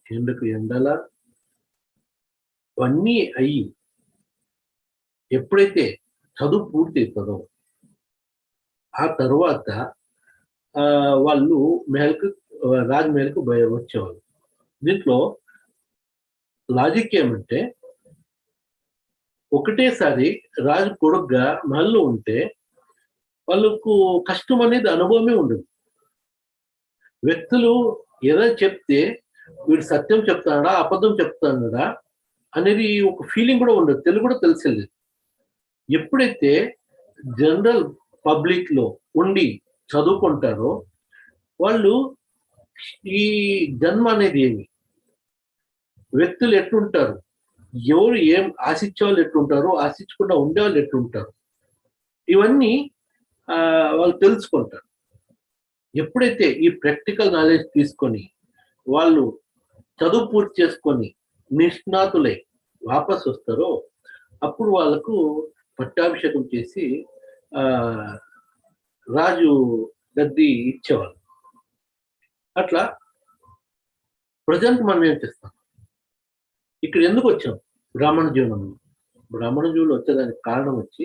ఎండకు ఎండలా, అవన్నీ అయ్యి ఎప్పుడైతే చదువు పూర్తి అవుతుందో ఆ తర్వాత వాళ్ళు రాజ్మహల్కు వచ్చేవాళ్ళు. దీంట్లో లాజిక్ ఏమంటే, ఒకటేసారి రాజు కొడుకుగా మహల్లో ఉంటే వాళ్ళకు కష్టం అనేది అనుభవమే ఉండదు. వ్యక్తులు ఏదైనా చెప్తే వీడు సత్యం చెప్తాడా అబద్ధం చెప్తాడా అనేది ఒక ఫీలింగ్ కూడా ఉండదు, తెలుగు కూడా తెలిసేది. ఎప్పుడైతే జనరల్ పబ్లిక్ లో ఉండి చదువుకుంటారో వాళ్ళు ఈ జన్మ అనేది ఏమి, వ్యక్తులు ఎట్లుంటారు, ఎవరు ఏం ఆశించే వాళ్ళు ఎట్లుంటారు, ఆశించకుండా ఉండేవాళ్ళు ఎట్లుంటారు, ఇవన్నీ వాళ్ళు తెలుసుకుంటారు. ఎప్పుడైతే ఈ ప్రాక్టికల్ నాలెడ్జ్ తీసుకొని వాళ్ళు చదువు పూర్తి చేసుకొని నిష్ణాతులై వాపస్ వస్తారో అప్పుడు వాళ్ళకు పట్టాభిషేకం చేసి ఆ రాజు గద్ది ఇచ్చేవాళ్ళు. అట్లా ప్రజెంట్ మనం ఏం చేస్తాం, ఇక్కడ ఎందుకు వచ్చాం? బ్రాహ్మణ జీవనంలో. బ్రాహ్మణ జీవులు వచ్చేదానికి కారణం వచ్చి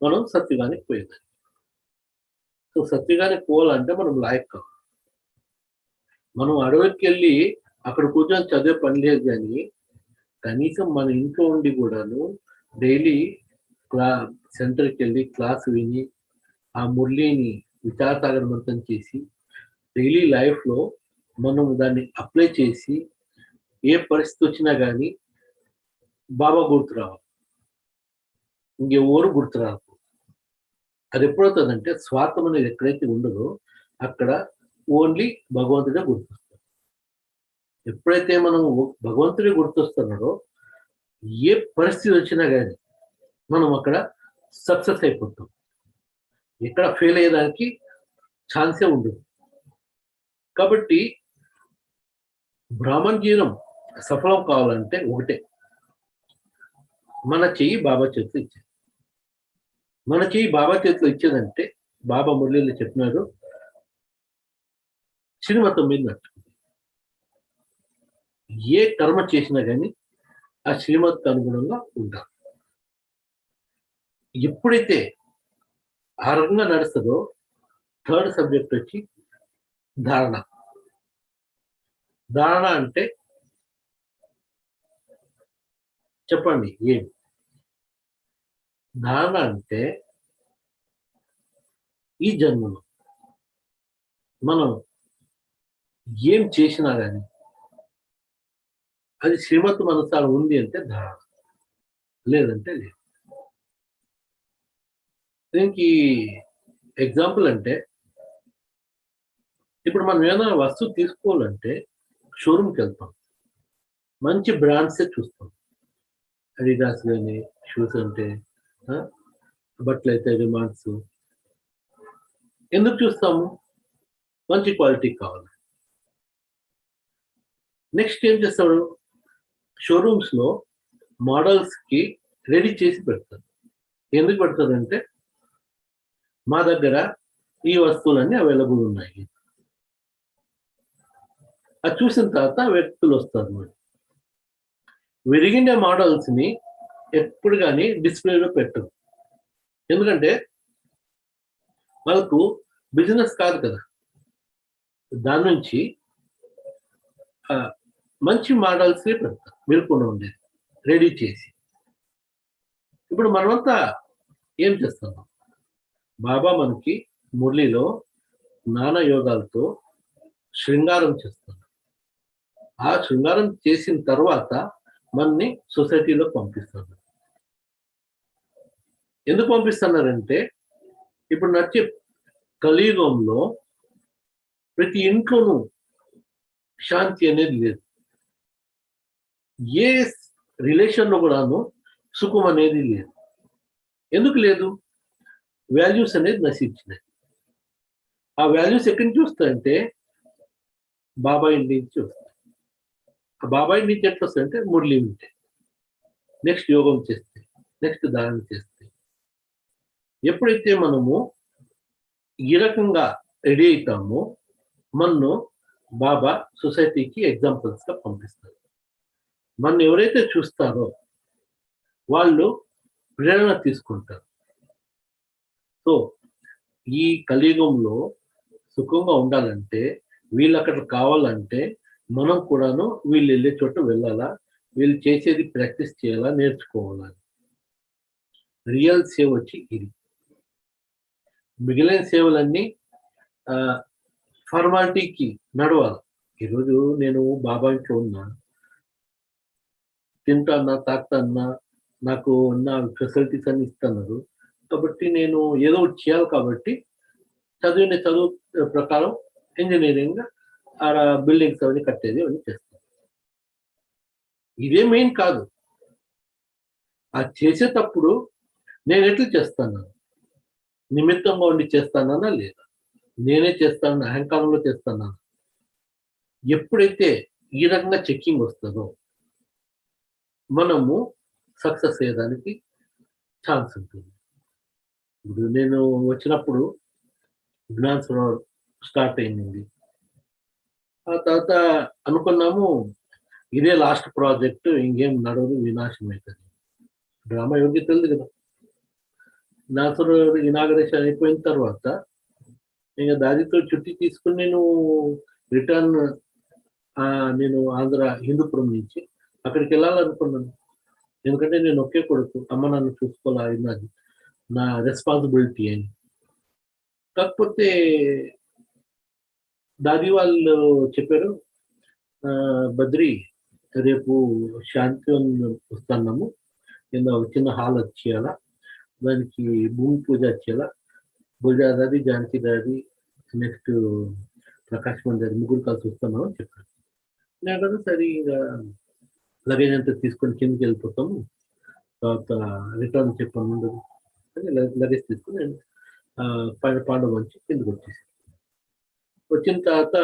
మనం సత్యుగానికి పోయేదాన్ని. సో సత్యుగానికి పోవాలంటే మనం లాయక్ కావాలి. మనం అడవికి వెళ్ళి అక్కడ కూర్చొని చదివే పని లేదు, కానీ కనీసం మన ఇంట్లో ఉండి కూడాను డైలీ సెంటర్కి వెళ్ళి క్లాస్ విని ఆ మురళిని విచారసాగరవంతం చేసి డైలీ లైఫ్లో మనం దాన్ని అప్లై చేసి ఏ పరిస్థితి వచ్చినా కానీ బాబా గుర్తు రావాలి, ఇంకెవరు గుర్తు రాదు. అది ఎప్పుడవుతుందంటే స్వార్థం అనేది ఎక్కడైతే ఉండదో అక్కడ ఓన్లీ భగవంతుడే గుర్తొస్తాడు. ఎప్పుడైతే మనం భగవంతుడే గుర్తొస్తున్నాడో ఏ పరిస్థితి వచ్చినా కానీ మనం అక్కడ సక్సెస్ అయిపోతాం. ఎక్కడ ఫెయిల్ అయ్యేదానికి ఛాన్సే ఉండదు. కాబట్టి బ్రాహ్మణ జీవనం సఫలం కావాలంటే ఒకటే, మన చెయ్యి బాబా చేతిలో ఇచ్చేది. మన చెయ్యి బాబా చేతిలో ఇచ్చేదంటే బాబా మురళిలో చెప్పినారు, శ్రీమతం మీద నడుచుకుంది. ఏ కర్మ చేసినా కానీ ఆ శ్రీమత్ అనుగుణంగా ఉంటారు. ఎప్పుడైతే ఆ రకంగా నడుస్తుందో థర్డ్ సబ్జెక్ట్ వచ్చి ధారణ. ధారణ అంటే చెప్పండి ఏమి? ధారణ అంటే ఈ జన్మలో మనం ఏం చేసినా కానీ అది శ్రీమతం అనుసారం ఉంది అంటే ధారణ, లేదంటే లేదు. దీనికి ఎగ్జాంపుల్ అంటే ఇప్పుడు మనం ఏదైనా వస్తువు తీసుకోవాలంటే షోరూమ్కి వెళ్తాం, మంచి బ్రాండ్సే చూస్తాం. అడిడాస్ కానీ షూస్ అంటే బట్టలు అయితే రిమాండ్స్. ఎందుకు చూస్తాము? మంచి క్వాలిటీ కావాలి. నెక్స్ట్ ఏం చేస్తాడు, షోరూమ్స్లో మోడల్స్కి రెడీ చేసి పెడతారు. ఎందుకు పెడతారంటే మా దగ్గర ఈ వస్తువులన్నీ అవైలబుల్ ఉన్నాయి. అది చూసిన తర్వాత వ్యక్తులు వస్తారు. మరి విరిగిన మోడల్స్ని ఎప్పుడు కానీ డిస్ప్లేలో పెట్టరు. ఎందుకంటే వాళ్ళకు బిజినెస్ కాదు కదా. దాని నుంచి మంచి మోడల్స్ని పెడతారు, విరకుండా ఉండేది రెడీ చేసి. ఇప్పుడు మనమంతా ఏం చేస్తున్నాం? బాబా మనకి మురళిలో నానా యోగాలతో శృంగారం చేస్తున్నాం. ఆ శృంగారం చేసిన తర్వాత మనని సొసైటీలో పంపిస్తున్నారు. ఎందుకు పంపిస్తున్నారంటే ఇప్పుడు నచ్చే కలియుగంలో ప్రతి ఇంట్లోనూ శాంతి అనేది లేదు. ఏ రిలేషన్లో కూడాను సుఖం అనేది లేదు. ఎందుకు లేదు? వాల్యూస్ అనేది నశించినాయి. ఆ వాల్యూస్ ఎక్కడి నుంచి వస్తాయంటే బాబా ఇంటి నుంచి వస్తాయి. ఆ బాబా ఇంటి నుంచి ఎట్లా వస్తాయంటే మురళి ఉంటే, నెక్స్ట్ యోగం చేస్తే, నెక్స్ట్ ధారణ చేస్తే. ఎప్పుడైతే మనము ఈ రకంగా రెడీ అవుతామో మనను బాబా సొసైటీకి ఎగ్జాంపుల్స్గా పంపిస్తారు. మన ఎవరైతే చూస్తారో వాళ్ళు ప్రేరణ తీసుకుంటారు. సో ఈ కలియుగంలో సుఖంగా ఉండాలంటే, వీళ్ళు అక్కడ కావాలంటే మనం కూడాను వీళ్ళు వెళ్ళే చోట వెళ్ళాలా, వీళ్ళు చేసేది ప్రాక్టీస్ చేయాలా, నేర్చుకోవాలా. రియల్ సేవ వచ్చి ఇది. మిగిలిన సేవలన్నీ ఫార్మాలిటీకి నడవాలి. ఈరోజు నేను బాబా ఇంట్లో ఉన్నా, తింటాన్నా, తాగుతాన్నా, నాకు ఉన్న ఫెసిలిటీస్ అన్ని ఇస్తున్నారు. కాబట్టి నేను ఏదో ఒకటి చేయాలి. కాబట్టి చదువు ప్రకారం ఇంజనీరింగ్ ఆడ బిల్డింగ్స్ అవన్నీ కట్టేది అవన్నీ చేస్తాను. ఇదే మెయిన్ కాదు. అది చేసేటప్పుడు నేను ఎట్లా చేస్తాను, నిమిత్తంగా ఉండి చేస్తానా లేదా, నేనే చేస్తాను అహంకారంలో చేస్తానా. ఎప్పుడైతే ఈ రకంగా చెక్కింగ్ వస్తుందో మనము సక్సెస్ అయ్యేదానికి ఛాన్స్ ఉంటుంది. ఇప్పుడు నేను వచ్చినప్పుడు జ్ఞాన్ సరోవర్ స్టార్ట్ అయింది. ఆ తర్వాత అనుకున్నాము ఇదే లాస్ట్ ప్రాజెక్ట్, ఇంకేం నడవదు, వినాశనం అవుతుంది. డ్రామా ఎవరికి తెలియదు కదా. జ్ఞాన్ సరోవర్ ఇనాగరేషన్ అయిపోయిన తర్వాత ఇంకా దానితో చుట్టి తీసుకుని నేను రిటర్న్ నేను ఆంధ్ర హిందూపురం నుంచి అక్కడికి వెళ్ళాలనుకున్నాను. ఎందుకంటే నేను ఒకే కొడుకు, అమ్మ నన్ను చూసుకోవాలి, అది నా రెస్పాన్సిబిలిటీ అని. కాకపోతే దాది వాళ్ళు చెప్పారు, బద్రి రేపు శాంతివన్ వస్తున్నాము, కింద ఒక చిన్న హాల్ వచ్చేయాలా, దానికి భూమి పూజ చేయాలా, పూజా దాది, జానకి దాది, నెక్స్ట్ ప్రకాష్ మందిర్ ముగ్గురు కలిసి వస్తున్నాం అని చెప్పారు. నేను కదా సరే ఇంకా లగేజ్ అంతా తీసుకొని కిందకి వెళ్ళిపోతాము, తర్వాత రిటర్న్ చెప్పాను ఉండదు అని లగేజ్ తీసుకుని నేను పైన పాండవ వచ్చి కిందకి వచ్చేసి వచ్చిన తర్వాత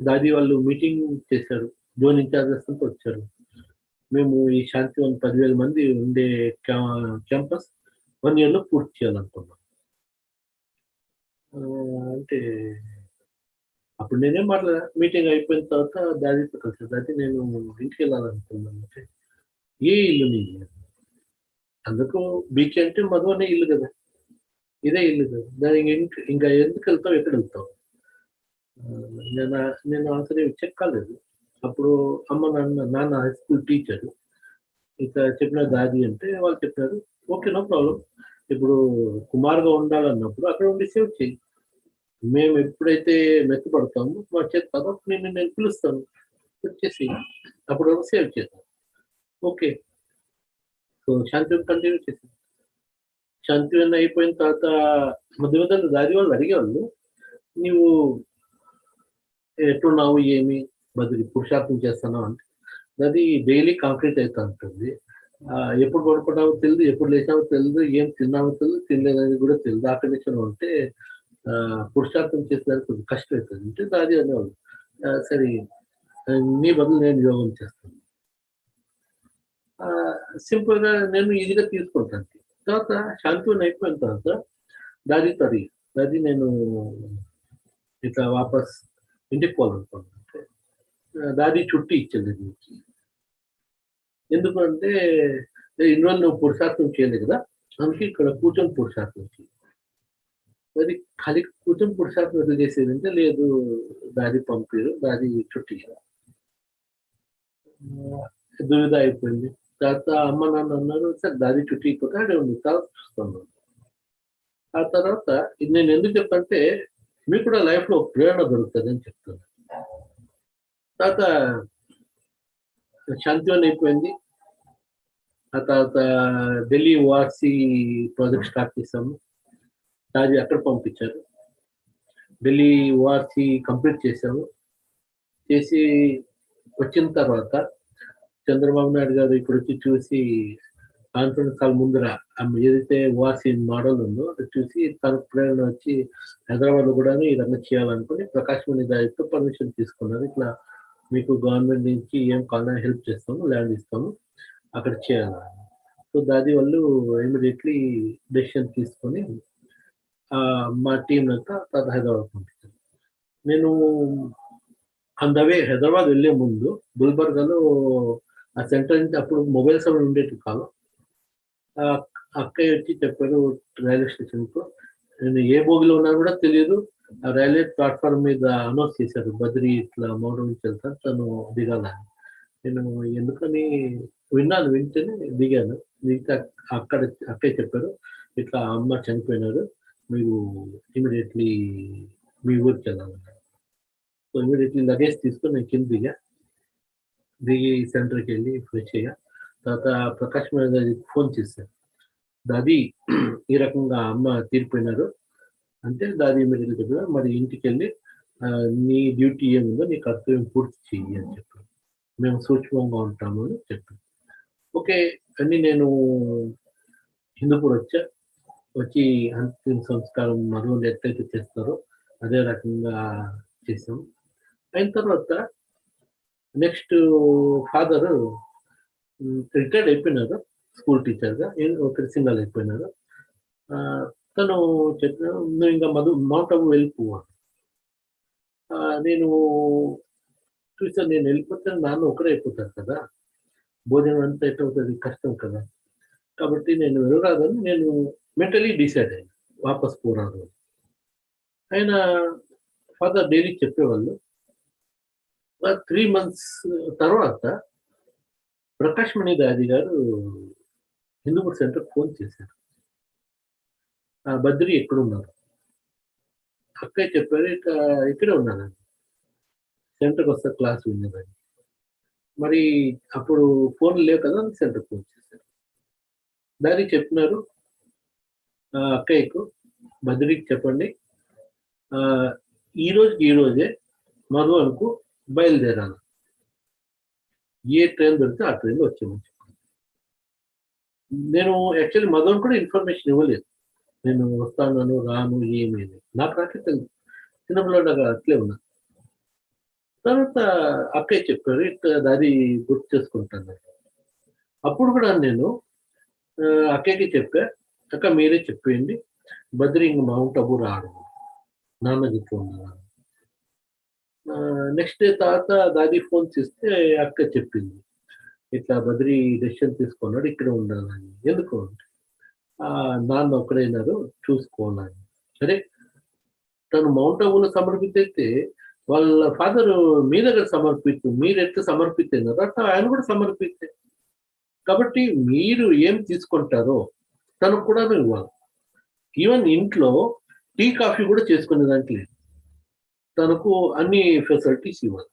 దాది వాళ్ళు మీటింగ్ చేశారు, జోన్ ఇన్ఛార్జెస్ అంతా వచ్చారు. మేము ఈ శాంతివన్ 10,000 మంది ఉండే క్యాంపస్ 1 year లో పూర్తి చేయాలనుకున్నాం. అంటే అప్పుడు నేనేం మాట్లాడా, మీటింగ్ అయిపోయిన తర్వాత దాదితో కలిసి దాది నేను ఇంటికి వెళ్ళాలనుకున్నాను. అంటే ఏ ఇల్లు నీ అందుకు బీచ్ అంటే మధు అనే ఇల్లు కదా, ఇదే ఇల్లు కదా, దానికి ఇంకా ఎందుకు వెళ్తావు, ఎక్కడ వెళ్తావు. నేను అసలు చెక్ కాలేదు. అప్పుడు అమ్మ నాన్న హై స్కూల్ టీచర్, ఇక చెప్పిన దాది అంటే వాళ్ళు చెప్పారు, ఓకే నో ప్రాబ్లం, ఇప్పుడు కుమార్గా ఉండాలన్నప్పుడు అక్కడ ఉండి సేవ్ చేయి, మేము ఎప్పుడైతే మెత్తపడతామో మా చేస్తామో నేను పిలుస్తాను, వచ్చేసి అప్పుడు సేవ్ చేస్తాం. ఓకే, సో శాంతివన్ కంటిన్యూ చేసాం. శాంతివన్ అయిపోయిన తర్వాత మధ్య మధ్యలో దాది వాళ్ళు అడిగేవాళ్ళు, నీవు ఎట్టున్నావు, ఏమి బదిలీ పురుషార్థం చేస్తున్నావు అంటే, అది డైలీ కాంక్రీట్ అవుతా ఉంటుంది. ఎప్పుడు పడుకున్నావో తెలియదు, ఎప్పుడు లేచావో తెలియదు, ఏం తిన్నావో తెలియదు, తినలేదని కూడా తెలియదు. ఆ కండిషన్ ఉంటే పురుషార్థం చేసేదానికి కొంచెం కష్టం అవుతుంది అంటే దాది అనేవాళ్ళు, సరే నీ బదులు నేను యోగం చేస్తాను. సింపుల్గా నేను ఈజీగా తీసుకుంటాను. తర్వాత శాంతివన్ అయిపోయిన తర్వాత దాదితో అడిగి, దాది నేను ఇట్లా వాపస్ ఇంటికి పోవాలనుకున్నాను. దాది చుట్టి ఇచ్చింది నీకు, ఎందుకంటే ఇన్ని రోజులు నువ్వు పురుషార్థం చేయలేదు కదా, అందుకే ఇక్కడ కూర్చొని పురుషార్థం చేయి. అది ఖాళీ కూర్చొని పురుషార్థం ఎట్లా చేసేది అంటే, లేదు దాది పంపారు, దాది చుట్టి దువిధ అయిపోయింది. తర్వాత అమ్మ నాన్న అన్నారు, సార్ దాది చుట్టి ఇకపోతే అడే ఉంది తర్వాత చూస్తున్నాను. ఆ తర్వాత ఇది నేను ఎందుకు చెప్తానంటే మీకు కూడా లైఫ్లో ప్రేరణ దొరుకుతుంది అని చెప్తాను. తర్వాత శాంతివన్ అయిపోయింది. ఆ తర్వాత ఢిల్లీ ఓఆర్సీ ప్రాజెక్ట్ స్టార్ట్ చేసాము, దాది అక్కడ పంపించారు. ఢిల్లీ ఓఆర్సీ కంప్లీట్ చేసాము. చేసి వచ్చిన తర్వాత చంద్రబాబు నాయుడు గారు ఇక్కడ వచ్చి చూసి కాన్ఫరెన్స్ హాల్ ముందర ఏదైతే ఓఆర్సీ మోడల్ ఉందో అది చూసి తనకు ప్రేరణ వచ్చి హైదరాబాద్లో కూడా ఈ రకంగా చేయాలనుకుని ప్రకాష్ మణి దాడితో పర్మిషన్ తీసుకున్నారు. ఇట్లా మీకు గవర్నమెంట్ నుంచి ఏం కావాలన్నా హెల్ప్ చేస్తాము, ల్యాండ్ ఇస్తాము, అక్కడ చేయాలని. సో దాది వాళ్ళు ఇమీడియట్లీ డెసిషన్ తీసుకొని మా టీం అంతా తర్వాత హైదరాబాద్ పంపించారు. నేను అందవే హైదరాబాద్ వెళ్ళే ముందు గుల్బర్గాలో ఆ సెంటర్ నుంచి అప్పుడు మొబైల్స్ అవి ఉండేవి కాదు. అక్కయ్య వచ్చి చెప్పారు రైల్వే స్టేషన్కు, నేను ఏ బోగిలో ఉన్నా కూడా తెలియదు. ఆ రైల్వే ప్లాట్ఫామ్ మీద అనౌన్స్ చేశారు, బద్రి ఇట్లా మౌనం నుంచి వెళ్తాను, తను దిగాలని. నేను ఎందుకని విన్నాను, వింటేనే దిగాను. దిగితే అక్కడ అక్కయ్య చెప్పారు, ఇట్లా అమ్మ చనిపోయినారు, మీరు ఇమీడియట్లీ మీ ఊరికి వెళ్ళాలన్నారు. సో ఇమీడియట్లీ లగేజ్ తీసుకొని నేను కింద దిగి సెంటర్కి వెళ్ళి ఫ్రెష్ అయ్యా. తర్వాత ప్రకాష్ మీద ఫోన్ చేశాను, దాది ఈ రకంగా అమ్మ తీరిపోయినారు అంటే, దాది ఇమీడియట్గా చెప్పారు, మరి ఇంటికి వెళ్ళి నీ డ్యూటీ ఏముందో నీ కర్తవ్యం పూర్తి చెయ్యి అని చెప్పారు, మేము సూక్ష్మంగా ఉంటాము అని చెప్పారు. ఓకే అని నేను హిందూపూర్ వచ్చా. వచ్చి అంతిమ సంస్కారం మరువులు ఎట్లయితే చేస్తారో అదే రకంగా చేసాం. అయిన తర్వాత నెక్స్ట్ ఫాదర్ రిటైర్డ్ అయిపోయినారు స్కూల్ టీచర్గా, క్రిసింగల్ అయిపోయినారు. తను చెప్పిన నువ్వు ఇంకా మౌంట్ అబు వెళ్ళిపోవా. నేను చూసాను, నేను వెళ్ళిపోతే నాన్న ఒకరే అయిపోతారు కదా, భోజనం అంతా ఎట్లవుతుంది, కష్టం కదా. కాబట్టి నేను వెళ్ళరాదని నేను మెంటలీ డిసైడ్ అయ్యాను, వాపస్ పోరాదు. ఆయన ఫాదర్ డైలీ చెప్పేవాళ్ళు. 3 months తర్వాత ప్రకాష్ మణి దాది గారు హిందూపూర్ సెంటర్ ఫోన్ చేశారు. బద్రి ఎక్కడున్నారు? అక్కయ్య చెప్పారు, ఇక్కడే ఉన్నానండి, సెంటర్కి వస్తా క్లాస్ వినేదాన్ని. మరి అప్పుడు ఫోన్లు లేవు కదా, సెంటర్ ఫోన్ చేశారు. దానికి చెప్పినారు, అక్కయ్యకు బద్రికి చెప్పండి, ఈ రోజే మధువన్కు బయలుదేరాను, ఏ ట్రైన్ దొరికితే ఆ ట్రైన్లో వచ్చేమని చెప్పాను. నేను యాక్చువల్లీ మధువన్ కూడా ఇన్ఫర్మేషన్ ఇవ్వలేదు, నేను వస్తాను రాను ఏమీ లేదు, నాకు నాకే తెలుసు, చిన్నపిల్లలాగా అట్లే ఉన్నా. తర్వాత అక్కయ్య చెప్పారు, ఇట్లా దారి గుర్తు చేసుకుంటాను. అప్పుడు కూడా నేను అక్కయ్యకి చెప్పా, అక్క మీరే చెప్పేయండి, బద్రి ఇంక మౌంట్ అబు రాడు, నాన్న గిట్ల ఉన్నారు. నెక్స్ట్ డే తర్వాత దాది ఫోన్ చేస్తే అక్క చెప్పింది, ఇట్లా బద్రి డెసిషన్ తీసుకున్నాడు, ఇక్కడే ఉండాలని. ఎందుకు అంటే నాన్న ఒక్కడైనారు చూసుకోవాలని. సరే, తను మౌంట్ అబులో సమర్పితే వాళ్ళ ఫాదర్ మీ దగ్గర మీరు ఎట్లా సమర్పిస్తున్నారు అట్లా ఆయన కూడా సమర్పితే, కాబట్టి మీరు ఏం తీసుకుంటారో తనకు కూడా ఇవ్వాలి. ఈవెన్ ఇంట్లో టీ కాఫీ కూడా చేసుకునే దాంట్లో తనకు అన్ని ఫెసిలిటీస్ ఇవ్వాలి,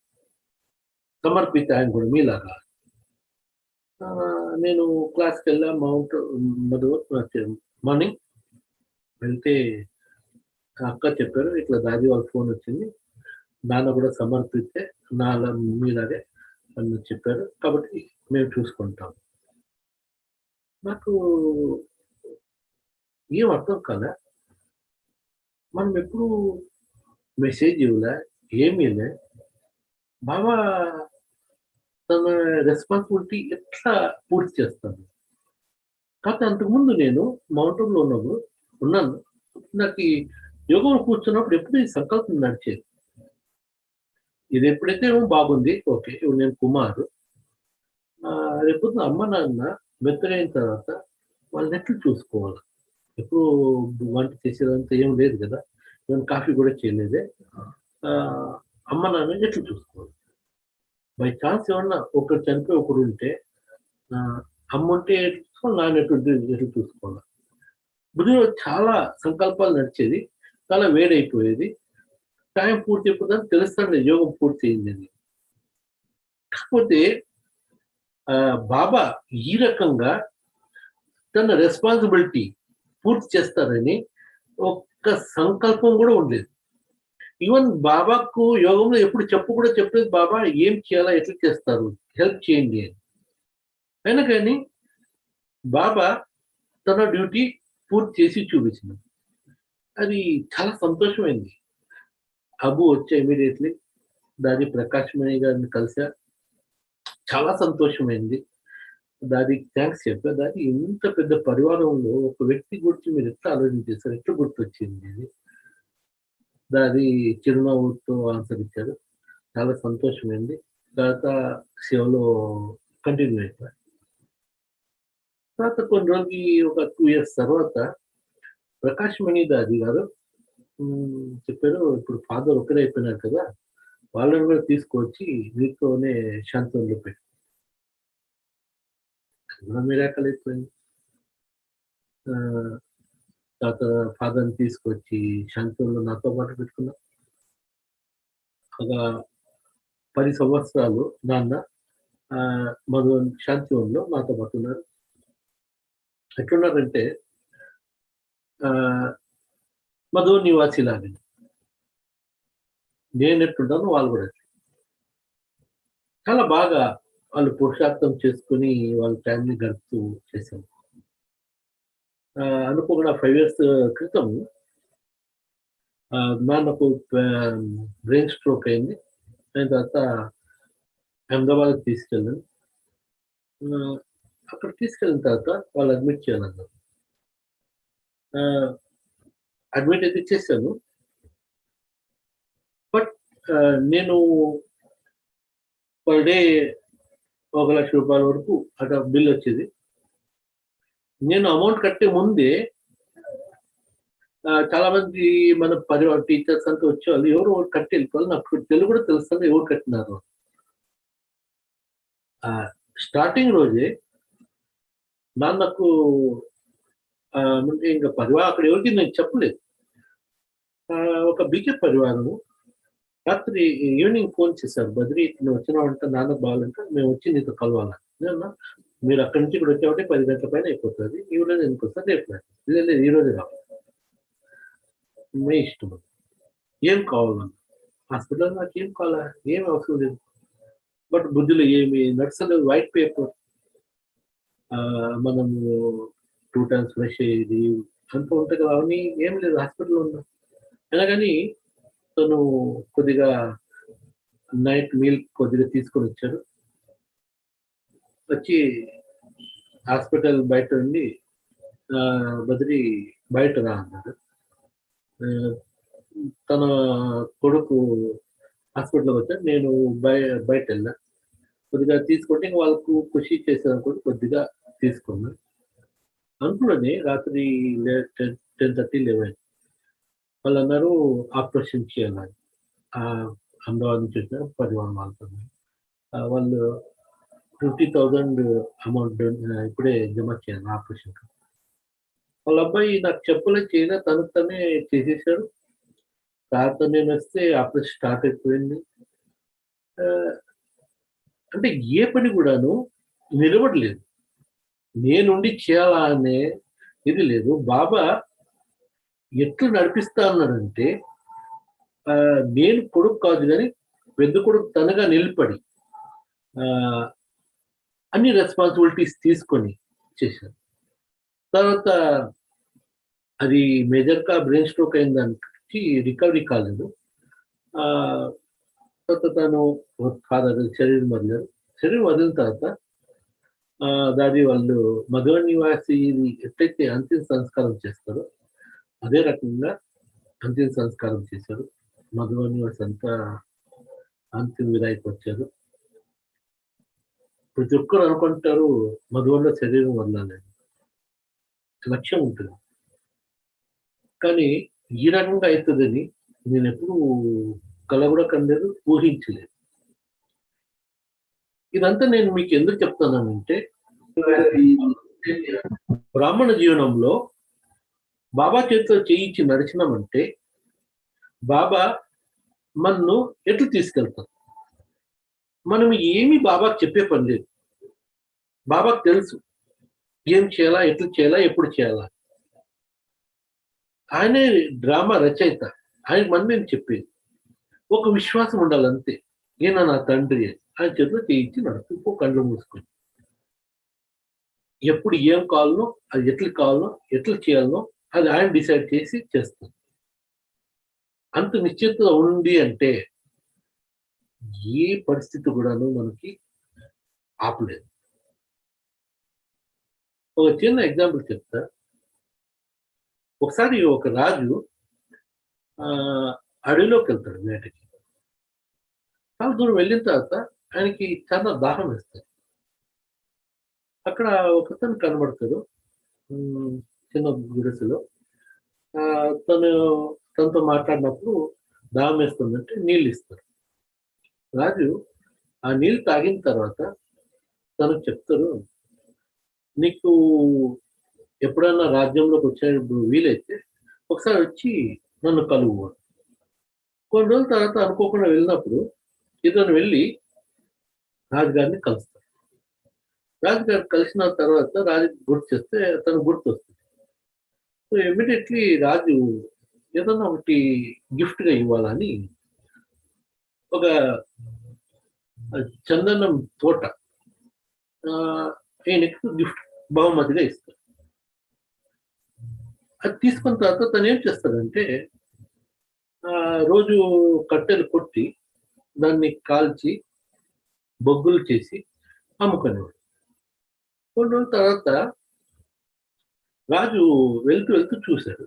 సమర్పిత ఆయన కూడా మీలాగా. నేను క్లాస్కి వెళ్ళా, మార్నింగ్ వెళ్తే అక్క చెప్పారు, ఇట్లా దాది వాళ్ళ ఫోన్ వచ్చింది, నాన్న కూడా సమర్పితే మీలాగే అని చెప్పారు, కాబట్టి మేము చూసుకుంటాం. నాకు ఏం అర్థం కాలే, మనం ఎప్పుడు మెసేజ్ ఇవ్వలే, ఏమీ లే, బాబా తన రెస్పాన్సిబిలిటీ ఎట్లా పూర్తి చేస్తాను. కాకపోతే అంతకుముందు నేను మౌంట్ అబులో ఉన్నాను, నాకు యోగంలో కూర్చున్నప్పుడు ఎప్పుడు ఈ సంకల్పం నడిచేది. ఇది ఎప్పుడైతే బాగుంది, ఓకే ఇప్పుడు నేను కుమారు, రేపు అమ్మ నాన్న మెత్తగైన తర్వాత వాళ్ళని ఎట్లు చూసుకోవాలి. ఎప్పుడు వంట చేసేదంతా ఏం లేదు కదా, నేను కాఫీ కూడా చేయలేదే, అమ్మ నాన్న ఎట్లు చూసుకోవాలి. బై ఛాన్స్ ఏమన్నా ఒకరు చనిపోయి ఒకరు ఉంటే అమ్మ ఉంటే ఎట్లు చూసుకోవాలి, నాన్న ఎట్లు చూసుకోవాలి. బుద్ధిలో చాలా సంకల్పాలు నడిచేది, చాలా వేడైపోయేది. టైం పూర్తి అయిపోతుందని తెలుస్తాను యోగం పూర్తి అయిందని. కాకపోతే బాబా ఈ రకంగా తన రెస్పాన్సిబిలిటీ పూర్తి చేస్తారని ఒక్క సంకల్పం కూడా ఉండేది. ఈవెన్ బాబాకు యోగంలో ఎప్పుడు కూడా చెప్పలేదు, బాబా ఏం చేయాలా, ఎట్లా చేస్తారు, హెల్ప్ చేయండి అని. అయినా కానీ బాబా తన డ్యూటీ పూర్తి చేసి చూపించింది. అది చాలా సంతోషమైంది. అబు వచ్చే ఇమీడియట్లీ దాది ప్రకాష్ మణి గారిని కలిసా, చాలా సంతోషమైంది. దానికి థ్యాంక్స్ చెప్పా. దాది ఇంత పెద్ద పరివారంలో ఒక వ్యక్తి గురించి మీరు ఎట్లా ఆలోచించేస్తారు, ఎట్లా గుర్తొచ్చింది అని. దాది చిరునవ్వుతో ఆన్సర్ ఇచ్చారు, చాలా సంతోషమైంది. తర్వాత సేవలో కంటిన్యూ అయిపోయారు. తర్వాత కొన్ని రోజులకి ఒక 2 years తర్వాత ప్రకాష్ మణి దాది గారు చెప్పారు, ఇప్పుడు ఫాదర్ ఒక్కరే అయిపోయినారు కదా, వాళ్ళని కూడా తీసుకొచ్చి మీతోనే శాంతంలో పెట్టి మిరాకల్ అయిపోయింది. తర్వాత ఫాదర్ని తీసుకొచ్చి శాంతంలో నాతో పాటు పెట్టుకున్నా. ఒక 10 సంవత్సరాలు నాన్న మధు శాంతివన్లో నాతో పాటు ఉన్నారు. ఎట్లున్నారంటే మధు నివాసి లాగా, నేను ఎట్లుంటాను వాళ్ళు కూడా చాలా బాగా వాళ్ళు పురుషార్థం చేసుకుని వాళ్ళ టైంని గడుపుతూ చేశారు. అనుకోకుండా 5 years క్రితం నాన్నకు బ్రెయిన్ స్ట్రోక్ అయింది. అయిన తర్వాత అహ్మదాబాద్‌కి తీసుకెళ్ళాను. అక్కడ తీసుకెళ్ళిన తర్వాత వాళ్ళు అడ్మిట్ చేయాలన్నారు. అడ్మిట్ అయితే చేశాను. బట్ నేను పర్ డే ₹1,00,000 వరకు అట్లా బిల్ వచ్చేది. నేను అమౌంట్ కట్టే ముందే చాలా మంది మన టీచర్స్ అంతా వచ్చేవాళ్ళు. ఎవరు కట్టి వెళ్ళిపోవాలి. నాకు తెలుగు కూడా తెలుస్తుంది ఎవరు కట్టినారు. స్టార్టింగ్ రోజే నాన్నకు ఇంకా పరివారం అక్కడ ఎవరికి నేను చెప్పలేదు. ఒక బీకే పరివారము రాత్రి ఈవినింగ్ ఫోన్ చేశారు. బద్రి నువ్వు వచ్చినావంట, నాన్నకు బాగాలంట, మేము వచ్చి నీతో కలవాలి. మీరు అక్కడి నుంచి ఇక్కడ వచ్చామంటే 10 గంటల పైన అయిపోతుంది. ఈ రోజు ఎందుకు వస్తుంది? రేపు లేదు, ఈ రోజే రావాలి. మీ ఇష్టం. ఏం కావాలన్నా హాస్పిటల్ నాకు ఏం కావాలా, ఏం అవసరం లేదు. బట్ బుద్ధిలో ఏమి నడుస్తలేదు. వైట్ పేపర్ మనము 2 times ఫ్రెష్ అయ్యేది అంతా ఉంటుంది కదా, అవన్నీ ఏం లేదు. హాస్పిటల్లో ఉన్నా అయినా కానీ తను కొద్దిగా నైట్ మీల్ కొద్దిగా తీసుకొని వచ్చాడు. వచ్చి హాస్పిటల్ బయట ఉండి బదిరి బయట రా అన్నాడు. తన కొడుకు హాస్పిటల్కి వచ్చాడు. నేను బయట వెళ్ళా. కొద్దిగా తీసుకుంటే వాళ్ళకు ఖుషి చేసేదనుకుంటే కొద్దిగా తీసుకున్నా. అనుకున్నది రాత్రి 10:30, 11 వాళ్ళు అన్నారు ఆపరేషన్ చేయాలని. అహ్మదాబాద్ నుంచి వచ్చిన పరివారం వాళ్ళతో వాళ్ళు 50,000 అమౌంట్ ఇప్పుడే జమ చేయాలి ఆపరేషన్. వాళ్ళ అబ్బాయి నాకు చెప్పలే, చేయలే, తనే చేసేసాడు. తర్వాత నేను వస్తే ఆపరేషన్ స్టార్ట్ అయిపోయింది. అంటే ఏ పని కూడాను నిలబడలేదు. నేనుండి చేయాలా అనే ఇది లేదు. బాబా ఎట్లా నడిపిస్తా అన్నాడంటే నేను కొడుకు కాదు కానీ పెద్ద కొడుకు తనగా నిలబడి అన్ని రెస్పాన్సిబిలిటీస్ తీసుకొని చేశాను. తర్వాత అది మేజర్గా బ్రెయిన్ స్ట్రోక్ అయిన దానికి రికవరీ కాలేదు. తర్వాత తను ఫాదర్ శరీరం వదిలారు. శరీరం వదిలిన తర్వాత దాది వాళ్ళు మధుర నివాసి ఎట్లయితే అంతిమ సంస్కారం చేస్తారో అదే రకంగా అంతిమ సంస్కారం చేశారు. మధుర నివాసి అంతా అంతిమ విదాయికి వచ్చారు. ప్రతి ఒక్కరు అనుకుంటారు మధువలో శరీరం వదలాలని లక్ష్యం ఉంటుంది, కానీ ఈ రకంగా అవుతుందని నేను ఎప్పుడు కల కూడా కనలేదు, ఊహించలేదు. ఇదంతా నేను మీకు ఎందుకు చెప్తానంటే బ్రాహ్మణ జీవనంలో బాబా చేతిలో చేయించి నడిచినామంటే బాబా మనను ఎట్లు తీసుకెళ్తాం. మనం ఏమి బాబాకు చెప్పే పని లేదు. బాబాకు తెలుసు ఏం చేయాలా, ఎట్లు చేయాలా, ఎప్పుడు చేయాలా. ఆయనే డ్రామా రచయిత. ఆయన మన నేను చెప్పేది ఒక విశ్వాసం ఉండాలంతే. ఈయన నా తండ్రి ఆయన చేతిలో చేయించి నడుస్తూ కళ్ళు మూసుకొని ఎప్పుడు ఏం కావాలనో అది ఎట్లు కావాలనో ఎట్లు చేయాలనో అది ఆయన డిసైడ్ చేసి చేస్తాం. అంత నిశ్చితగా ఉంది అంటే ఏ పరిస్థితి కూడాను మనకి ఆపలేదు. ఒక చిన్న ఎగ్జాంపుల్ చెప్తా. ఒకసారి ఒక రాజు అడవిలోకి వెళ్తాడు వేటకి. చాలా దూరం వెళ్ళిన తర్వాత ఆయనకి చాలా దాహం వేస్తుంది. అక్కడ ఒకతను కనబడతాడు చిన్న గుడిసెలో. తనతో మాట్లాడినప్పుడు దాహం వేస్తుందంటే నీళ్ళు ఇస్తారు. రాజు ఆ నీళ్ళు తాగిన తర్వాత తనకు చెప్తారు, నీకు ఎప్పుడైనా రాజ్యంలోకి వచ్చేటప్పుడు వీలైతే ఒకసారి వచ్చి నన్ను కలువు. కొన్ని రోజుల తర్వాత అనుకోకుండా వెళ్ళినప్పుడు ఇతను వెళ్ళి రాజుగారిని కలుస్తాడు. రాజుగారు కలిసిన తర్వాత రాజుకి గుర్తు చేస్తే తను గుర్తు వస్తుంది. సో ఇమ్మీడియట్లీ రాజు ఏదన్నా ఒకటి గిఫ్ట్గా ఇవ్వాలని ఒక చందనం తోట ఈయనకు గిఫ్ట్ బహుమతిగా ఇస్తారు. అది తీసుకున్న తర్వాత తను ఏం చేస్తాడంటే రోజు కట్టెలు కొట్టి దాన్ని కాల్చి బొగ్గులు చేసి అమ్ముకునేవాడు. కొన్ని రోజుల తర్వాత రాజు వెళ్తూ వెళ్తూ చూశాడు.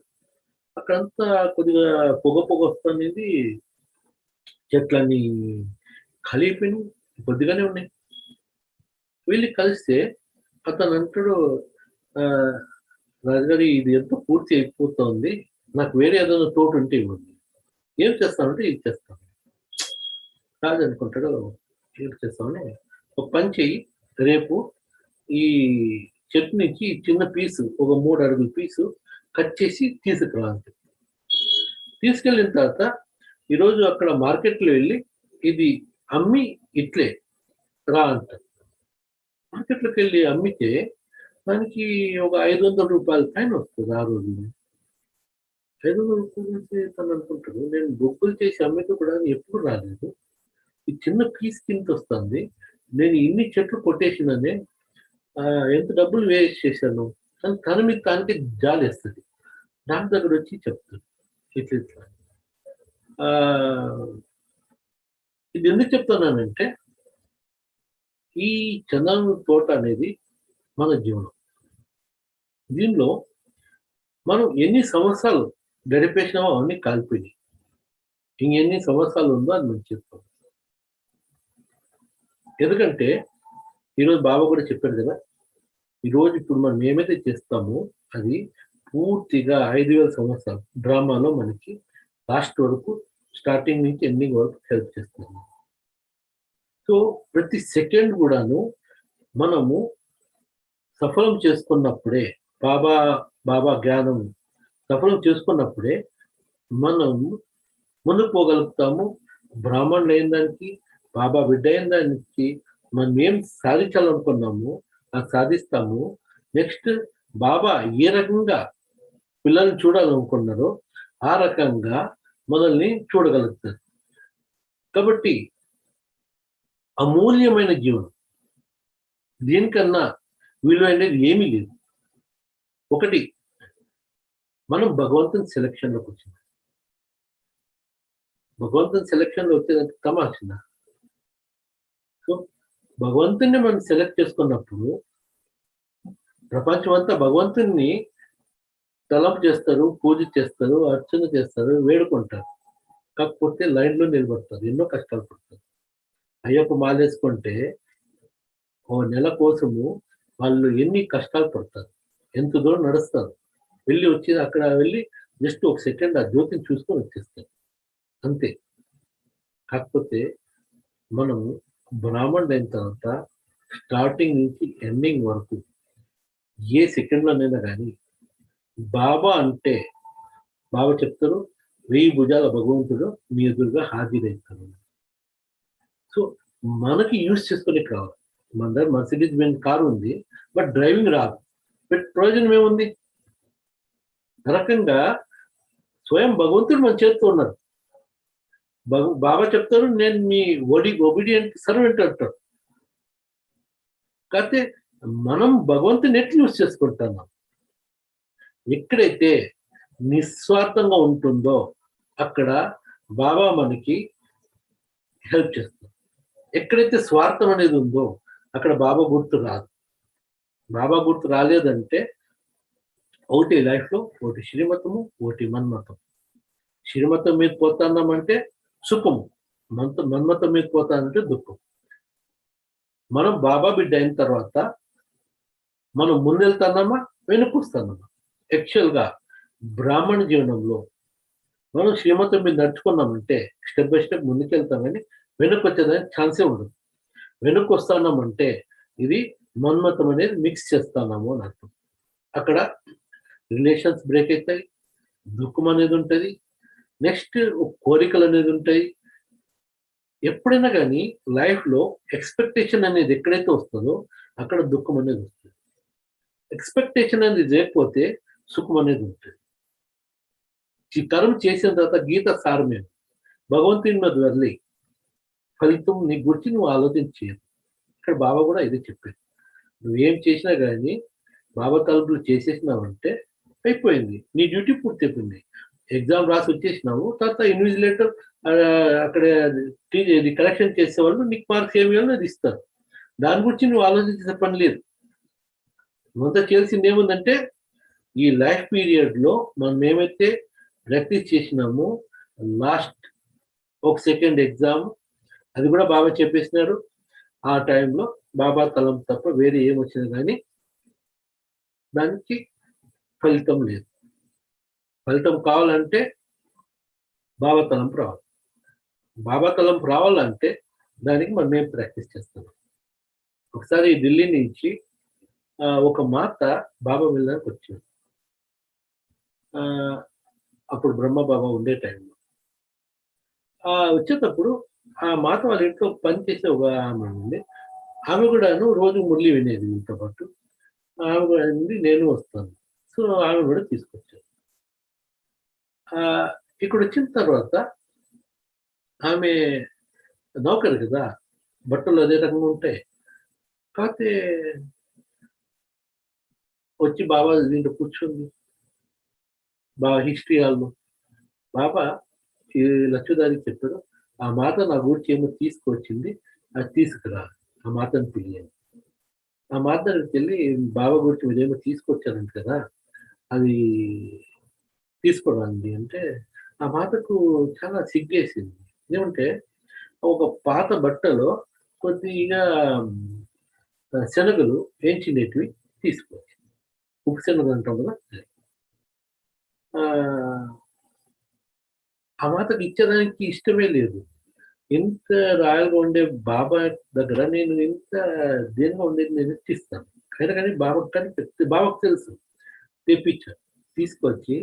అక్కడంతా కొద్దిగా పొగ పొగ వస్తుంది, చెట్లన్నీ ఖాళీ అయిపోయినాయి, కొద్దిగానే ఉన్నాయి. వెళ్ళి కలిస్తే అతను అంటాడు, రాజుగారి ఇది ఎంతో పూర్తి అయిపోతుంది, నాకు వేరే ఏదైనా తోట ఉంటే ఇవ్వండి. ఏం చేస్తామంటే ఇది చేస్తాను. రాజు అనుకుంటాడు, ఏం చేస్తామని ఒక పని చెయ్యి, రేపు ఈ చెట్టు నుంచి చిన్న పీసు, ఒక 3 అడుగుల పీసు కట్ చేసి తీసుకురావాలి. తీసుకెళ్ళిన తర్వాత ఈరోజు అక్కడ మార్కెట్లో వెళ్ళి ఇది అమ్మి ఇట్లే రా అంటారు. మార్కెట్లోకి వెళ్ళి అమ్మితే దానికి ఒక 500 రూపాయల పైన వస్తుంది ఆ రోజు. 500 రూపాయలు తను అనుకుంటాడు, నేను బొగ్గులు చేసి అమ్మితే కూడా ఎప్పుడు రాలేదు, ఈ చిన్న పీస్ కింద వస్తుంది, నేను ఇన్ని చెట్లు కొట్టేసిననే, ఎంత డబ్బులు వేస్ట్ చేశాను అని తన మీద తనకి జాలేస్తుంది. డాక్టర్ దగ్గర వచ్చి చెప్తాడు, ఇట్లా ఇట్లా. ఇది ఎందుకు చెప్తున్నానంటే, ఈ చందనం తోట అనేది మన జీవనం. దీనిలో మనం ఎన్ని సంవత్సరాలు గడిపేసినామో అవన్నీ కాలిపోయినాయి. ఇంకెన్ని సంవత్సరాలు ఉందో అది మనం చెప్తాం. ఎందుకంటే ఈరోజు బాబా కూడా చెప్పారు కదా, ఈరోజు ఇప్పుడు మనం ఏమైతే చేస్తామో అది పూర్తిగా 5000 సంవత్సరాలు డ్రామాలో మనకి లాస్ట్ వరకు, స్టార్టింగ్ నుంచి ఎండింగ్ వరకు హెల్ప్ చేస్తుంది. సో ప్రతి సెకండ్ కూడాను మనము సఫలం చేసుకున్నప్పుడే, బాబా జ్ఞానం సఫలం చేసుకున్నప్పుడే మనం ముందుకు పోగలుగుతాము. బ్రాహ్మణులు అయిన దానికి, బాబా బిడ్డ అయిన దానికి మనం ఏం సాధించాలనుకున్నాము అది సాధిస్తాము. నెక్స్ట్ బాబా ఏ రకంగా పిల్లల్ని చూడాలనుకున్నారో ఆ రకంగా మనల్ని చూడగలుగుతారు. కాబట్టి అమూల్యమైన జీవనం, దీనికన్నా విలువైనది ఏమీ లేదు. ఒకటి, మనం భగవంతుని సెలక్షన్లోకి వచ్చింది. భగవంతుని సెలక్షన్లో వచ్చేదంటే తమాషా. సో భగవంతుని మనం సెలెక్ట్ చేసుకున్నప్పుడు ప్రపంచం అంతా భగవంతుని తలంపు చేస్తారు, పూజ చేస్తారు, అర్చన చేస్తారు, వేడుకుంటారు. కాకపోతే లైన్లో నిలబడతారు, ఎన్నో కష్టాలు పడతారు. అయ్యప్ప మాలేసుకుంటే ఓ నెల కోసము వాళ్ళు ఎన్ని కష్టాలు పడతారు, ఎంత దూరం నడుస్తారు, వెళ్ళి వచ్చి అక్కడ వెళ్ళి జస్ట్ ఒక సెకండ్ ఆ జ్యోతిని చూసుకొని వచ్చేస్తారు, అంతే. కాకపోతే మనము బ్రాహ్మణుడు అయిన తర్వాత స్టార్టింగ్ నుంచి ఎండింగ్ వరకు ఏ సెకండ్లోనైనా కానీ బాబా అంటే, బాబా చెప్తారు 1000 భుజాల భగవంతుడు మీ ఎదురుగా హాజరైతారు. సో మనకి యూజ్ చేసుకునే కావాలి. మన దగ్గర మర్సిడీస్ బెంజ్ కారు ఉంది, బట్ డ్రైవింగ్ రాదు, బట్ ప్రయోజనం ఏముంది? రకంగా స్వయం భగవంతుడు మన చేతితో ఉన్నారు. బాబా చెప్తారు, నేను మీ ఒబీడియంట్ సర్వెంట్ అంటారు. కాకపోతే మనం భగవంతుని ఎట్లా యూజ్ చేసుకుంటున్నాం? ఎక్కడైతే నిస్వార్థంగా ఉంటుందో అక్కడ బాబా మనకి హెల్ప్ చేస్తారు. ఎక్కడైతే స్వార్థం అనేది ఉందో అక్కడ బాబా గుర్తు రాదు. బాబా గుర్తు రాలేదంటే ఒకటి లైఫ్లో, ఒకటి శ్రీమతము, ఒకటి మన్మతం. శ్రీమతం మీద పోతున్నామంటే సుఖము, మన్మతం మీద పోతానంటే దుఃఖం. మనం బాబా బిడ్డ అయిన తర్వాత మనం ముందెళ్తున్నామా, వెనుకొస్తున్నామా? యాక్చువల్గా బ్రాహ్మణ జీవనంలో మనం శ్రీమతం మీద నడుచుకున్నామంటే స్టెప్ బై స్టెప్ ముందుకెళ్తాం, కానీ వెనక్కి వచ్చేదానికి ఛాన్సే ఉండదు. వెనక్కి వస్తున్నామంటే ఇది మన్మతం అనేది మిక్స్ చేస్తున్నాము అని అర్థం. అక్కడ రిలేషన్స్ బ్రేక్ అవుతాయి, దుఃఖం అనేది ఉంటుంది, నెక్స్ట్ కోరికలు అనేది ఉంటాయి. ఎప్పుడైనా కానీ లైఫ్లో ఎక్స్పెక్టేషన్ అనేది ఎక్కడైతే వస్తుందో అక్కడ దుఃఖం అనేది వస్తుంది. ఎక్స్పెక్టేషన్ అనేది లేకపోతే సుఖం అనేది ఉంటుంది. ఈ కర్మ చేసిన తర్వాత గీత సారమేమి, భగవంతుని మీద వదిలి ఫలితం నీ గురించి నువ్వు ఆలోచించేది. ఇక్కడ బాబా కూడా ఇదే చెప్పారు, నువ్వేం చేసినా కానీ బాబా తలుపులు చేసేసినావంటే అయిపోయింది, నీ డ్యూటీ పూర్తి అయిపోయింది. ఎగ్జామ్ రాసి వచ్చేసినావు, తర్వాత ఇన్విజిలేటర్ అక్కడ ఇది కరెక్షన్ చేసేవాళ్ళు నీకు మార్క్స్ ఏమి ఇవ్వాలో అది ఇస్తారు. దాని గురించి నువ్వు ఆలోచించే పని లేదు. నువ్వంతా చేయాల్సింది ఏముందంటే ఈ లైఫ్ పీరియడ్ లో మనం ఏమైతే ప్రాక్టీస్ చేసినామో లాస్ట్ ఒక సెకండ్ ఎగ్జామ్, అది కూడా బాబా చెప్పేసినారు. ఆ టైంలో బాబా తలం తప్ప వేరే ఏమొచ్చినా కానీ దానికి ఫలితం లేదు. ఫలితం కావాలంటే బాబా తలంపు రావాలి. బాబా తలంపు రావాలంటే దానికి మనం ఏం ప్రాక్టీస్ చేస్తాం. ఒకసారి ఢిల్లీ నుంచి ఒక మాత బాబా వెళ్ళడానికి వచ్చింది. అప్పుడు బ్రహ్మ బాబా ఉండే టైంలో వచ్చేటప్పుడు ఆ మాత వాళ్ళ ఇంట్లో పనిచేసే ఒక ఆమె ఉంది. ఆమె కూడాను రోజు మురళి వినేది వీళ్ళతో పాటు. ఆమె కూడా అంది నేను వస్తాను. సో ఆమె కూడా తీసుకొచ్చారు. ఇక్కడ వచ్చిన తర్వాత ఆమె నౌకరు కదా, బట్టలు అదే రకంగా ఉంటాయి. కాకపోతే వచ్చి బాబా దీంట్లో కూర్చుంది. బాబా హిస్టరీ హాల్లో బాబా ఈ లక్ష్మీదారికి చెప్పారు, ఆ మాత నా గురించి ఏమో తీసుకొచ్చింది, అది తీసుకురా, ఆ మాతను పిలియాలి. ఆ మాత దగ్గరికి వెళ్ళి బాబా గురించి మీరేమో తీసుకొచ్చారంట కదా, అది తీసుకోరండి అంటే ఆ మాతకు చాలా సిగ్గేసింది. ఏమంటే ఒక పాత బట్టలో కొద్దిగా శనగలు వేయించినవి తీసుకోవచ్చు, ఉప్పు శనగలు అంటాం కదా. ఆ మాతకు ఇచ్చేదానికి ఇష్టమే లేదు. ఇంత రాయల్గా ఉండే బాబా దగ్గర నేను ఇంత దేనిగా ఉండేది నేను ఇచ్చిస్తాను. అయినా కానీ బాబాకు తెలుసు. తెప్పించాను, తీసుకొచ్చి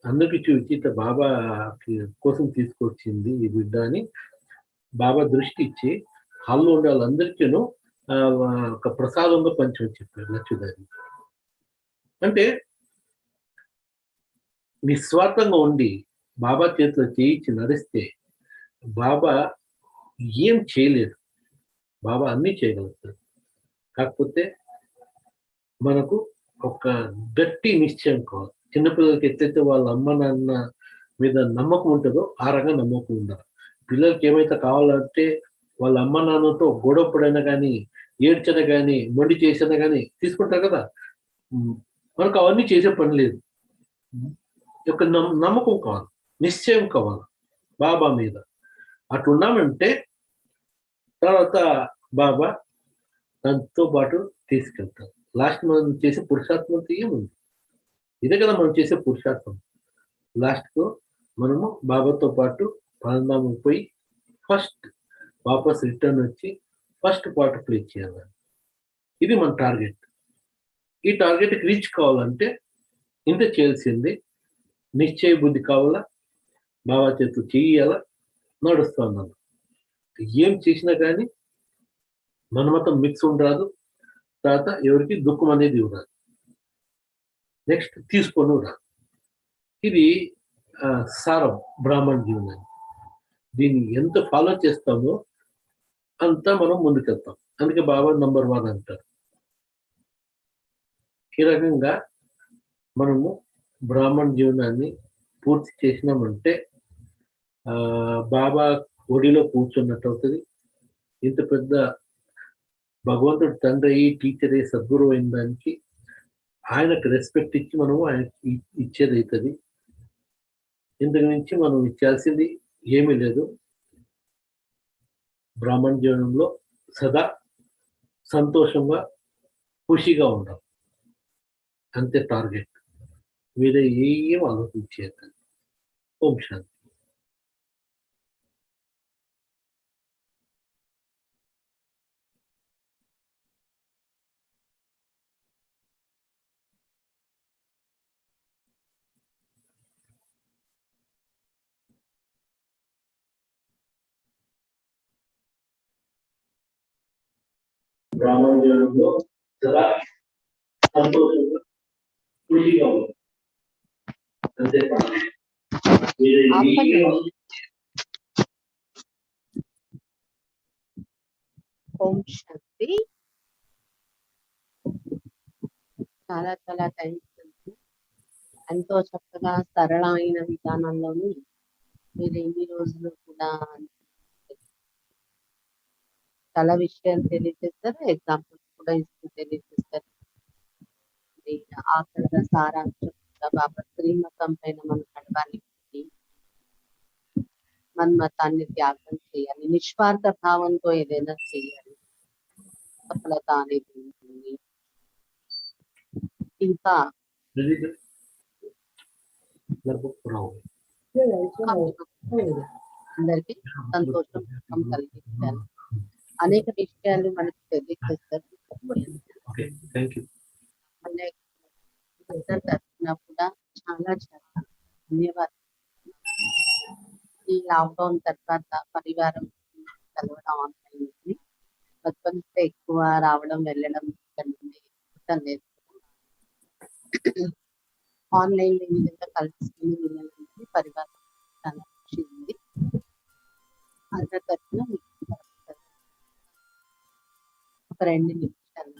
అందరికి చూచి ఇట్లా బాబా కోసం తీసుకొచ్చింది ఈ బిడ్డ అని బాబా దృష్టి ఇచ్చి హాల్లో ఉండే వాళ్ళందరికీను ఒక ప్రసాదంగా పంచమని చెప్పారు లక్ష్మీదారి. అంటే నిస్వార్థంగా ఉండి బాబా చేతిలో చేయించి నడిస్తే బాబా ఏం చేయలేడు, బాబా అన్నీ చేయగలుగుతాడు. కాకపోతే మనకు ఒక గట్టి నిశ్చయం కావాలి. చిన్నపిల్లలకి ఎట్లయితే వాళ్ళ అమ్మ నాన్న మీద నమ్మకం ఉంటుందో ఆ రకంగా నమ్మకం ఉండాలి. పిల్లలకి ఏమైతే కావాలంటే వాళ్ళ అమ్మ నాన్నతో గొడవ పడైనా కానీ, ఏడ్చన కానీ, మొండి చేసినా కానీ తీసుకుంటారు కదా. మనకు అవన్నీ చేసే పని లేదు. ఒక నమ్మకం కావాలి, నిశ్చయం కావాలి బాబా మీద. అట్లున్నామంటే తర్వాత బాబా దాంతో పాటు తీసుకెళ్తారు. లాస్ట్ మనం చేసే పురుషార్థం ఏముంది, ఇదే కదా మనం చేసే పురుషార్థం. లాస్ట్కు మనము బాబాతో పాటు పరంధామం పోయి ఫస్ట్ వాపస్ రిటర్న్ వచ్చి ఫస్ట్ పార్ట్ ప్లే చేయాలి. ఇది మన టార్గెట్. ఈ టార్గెట్కి రీచ్ కావాలంటే ఇంత చేయాల్సింది నిశ్చయ బుద్ధి కావాలా, బాబా చేతులు చేయాలా, నడుస్తూ ఉన్నాను. ఏం చేసినా కానీ మన మతం మిక్స్ ఉండరాదు. తర్వాత ఎవరికి దుఃఖం అనేది ఉండదు. నెక్స్ట్ తీసుకొని రాదు. ఇది సారం బ్రాహ్మణ జీవనాన్ని. దీన్ని ఎంత ఫాలో చేస్తామో అంతా మనం ముందుకెళ్తాం. అందుకే బాబా నంబర్ 1 అంటారు. ఈ రకంగా మనము బ్రాహ్మణ జీవనాన్ని పూర్తి చేసినామంటే బాబా ఒడిలో కూర్చున్నట్టు అవుతుంది. ఇంత పెద్ద భగవంతుడు తండ్రి టీచర్ సద్గురు అయిన దానికి ఆయనకు రెస్పెక్ట్ ఇచ్చి మనము ఆయనకి ఇచ్చేది అవుతుంది. ఇంతకు నుంచి మనం ఇచ్చాల్సింది ఏమీ లేదు. బ్రాహ్మణ జీవనంలో సదా సంతోషంగా ఖుషిగా ఉండాలి, అంతే టార్గెట్. వేరే ఏం ఆలోచించేది. ఓం శాంతి. బ్రాహ్మణ జీవనంలో సదా సంతోషంగా ఖుషిగా ఉంది, అంతే. ఓం శాంతి. చాలా చాలా థ్యాంక్స్. ఎంతో చక్కగా సరళమైన విధానంలోని మీరు ఎన్ని రోజులు కూడా చాలా విషయాలు తెలియజేస్తారు, ఎగ్జాంపుల్స్ కూడా ఇస్తూ తెలియజేస్తారు. మరి ఆఖరిగా సారాంశం కూడా బాబా శ్రీమతం పైన మనం నడవాలి, మన మతాన్ని త్యాగం చేయాలి, నిస్వార్థ భావంతో ఏదైనా చేయాలి, సఫలత అనేది ఉంటుంది. ఇంకా అందరికీ సంతోషం సుఖం కలిగించాలి, అనేక విషయాలు మనకు తెలియజేస్తారు. మళ్ళీ అందరి తరఫున కూడా చాలా చాలా ధన్యవాదాలు. ఈ లాక్డౌన్ తర్వాత పరివారం కలవడం ఆన్లైన్ ఉంది, బతుకంటే ఎక్కువ రావడం వెళ్ళడం ఇష్టం లేదు. ఆన్లైన్ లో ఈ విధంగా కలుసుకుని వెళ్ళాలంటే పరివారం చాలా ఖుషి ఉంది. అందరి తరఫున మీకు ఒక 2 నిమిషాలు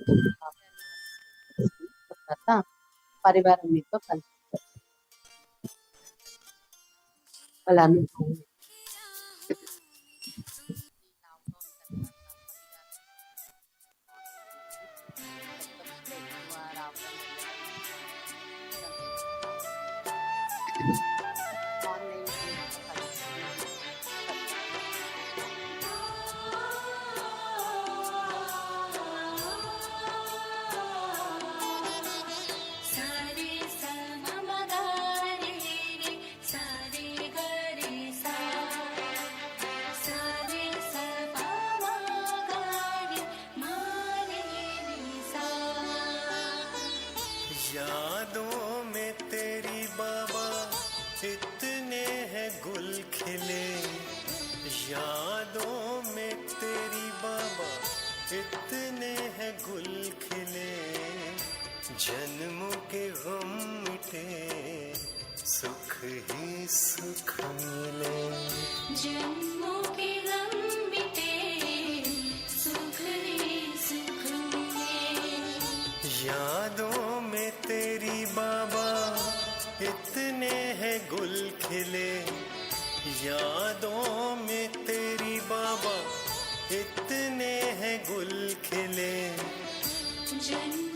తర్వాత పరివారం మీతో కలిసి వాళ్ళ అనుభవం सारे सममगा रे रे सारे ग रे सा सारे सममगा रे मा रे रे सा यादों में तेरी बाबा इतने हैं गुल खिले, यादों में तेरी बाबा इतने हैं गुल खिले, जन्मों के गम मिटे सुख ही सुख मिले, जन्मों के गम मिटे सुख ही सुख मिले, यादों में तेरी बाबा इतने हैं गुल खिले, यादों में तेरी बाबा इतने हैं गुल खिले, जन्म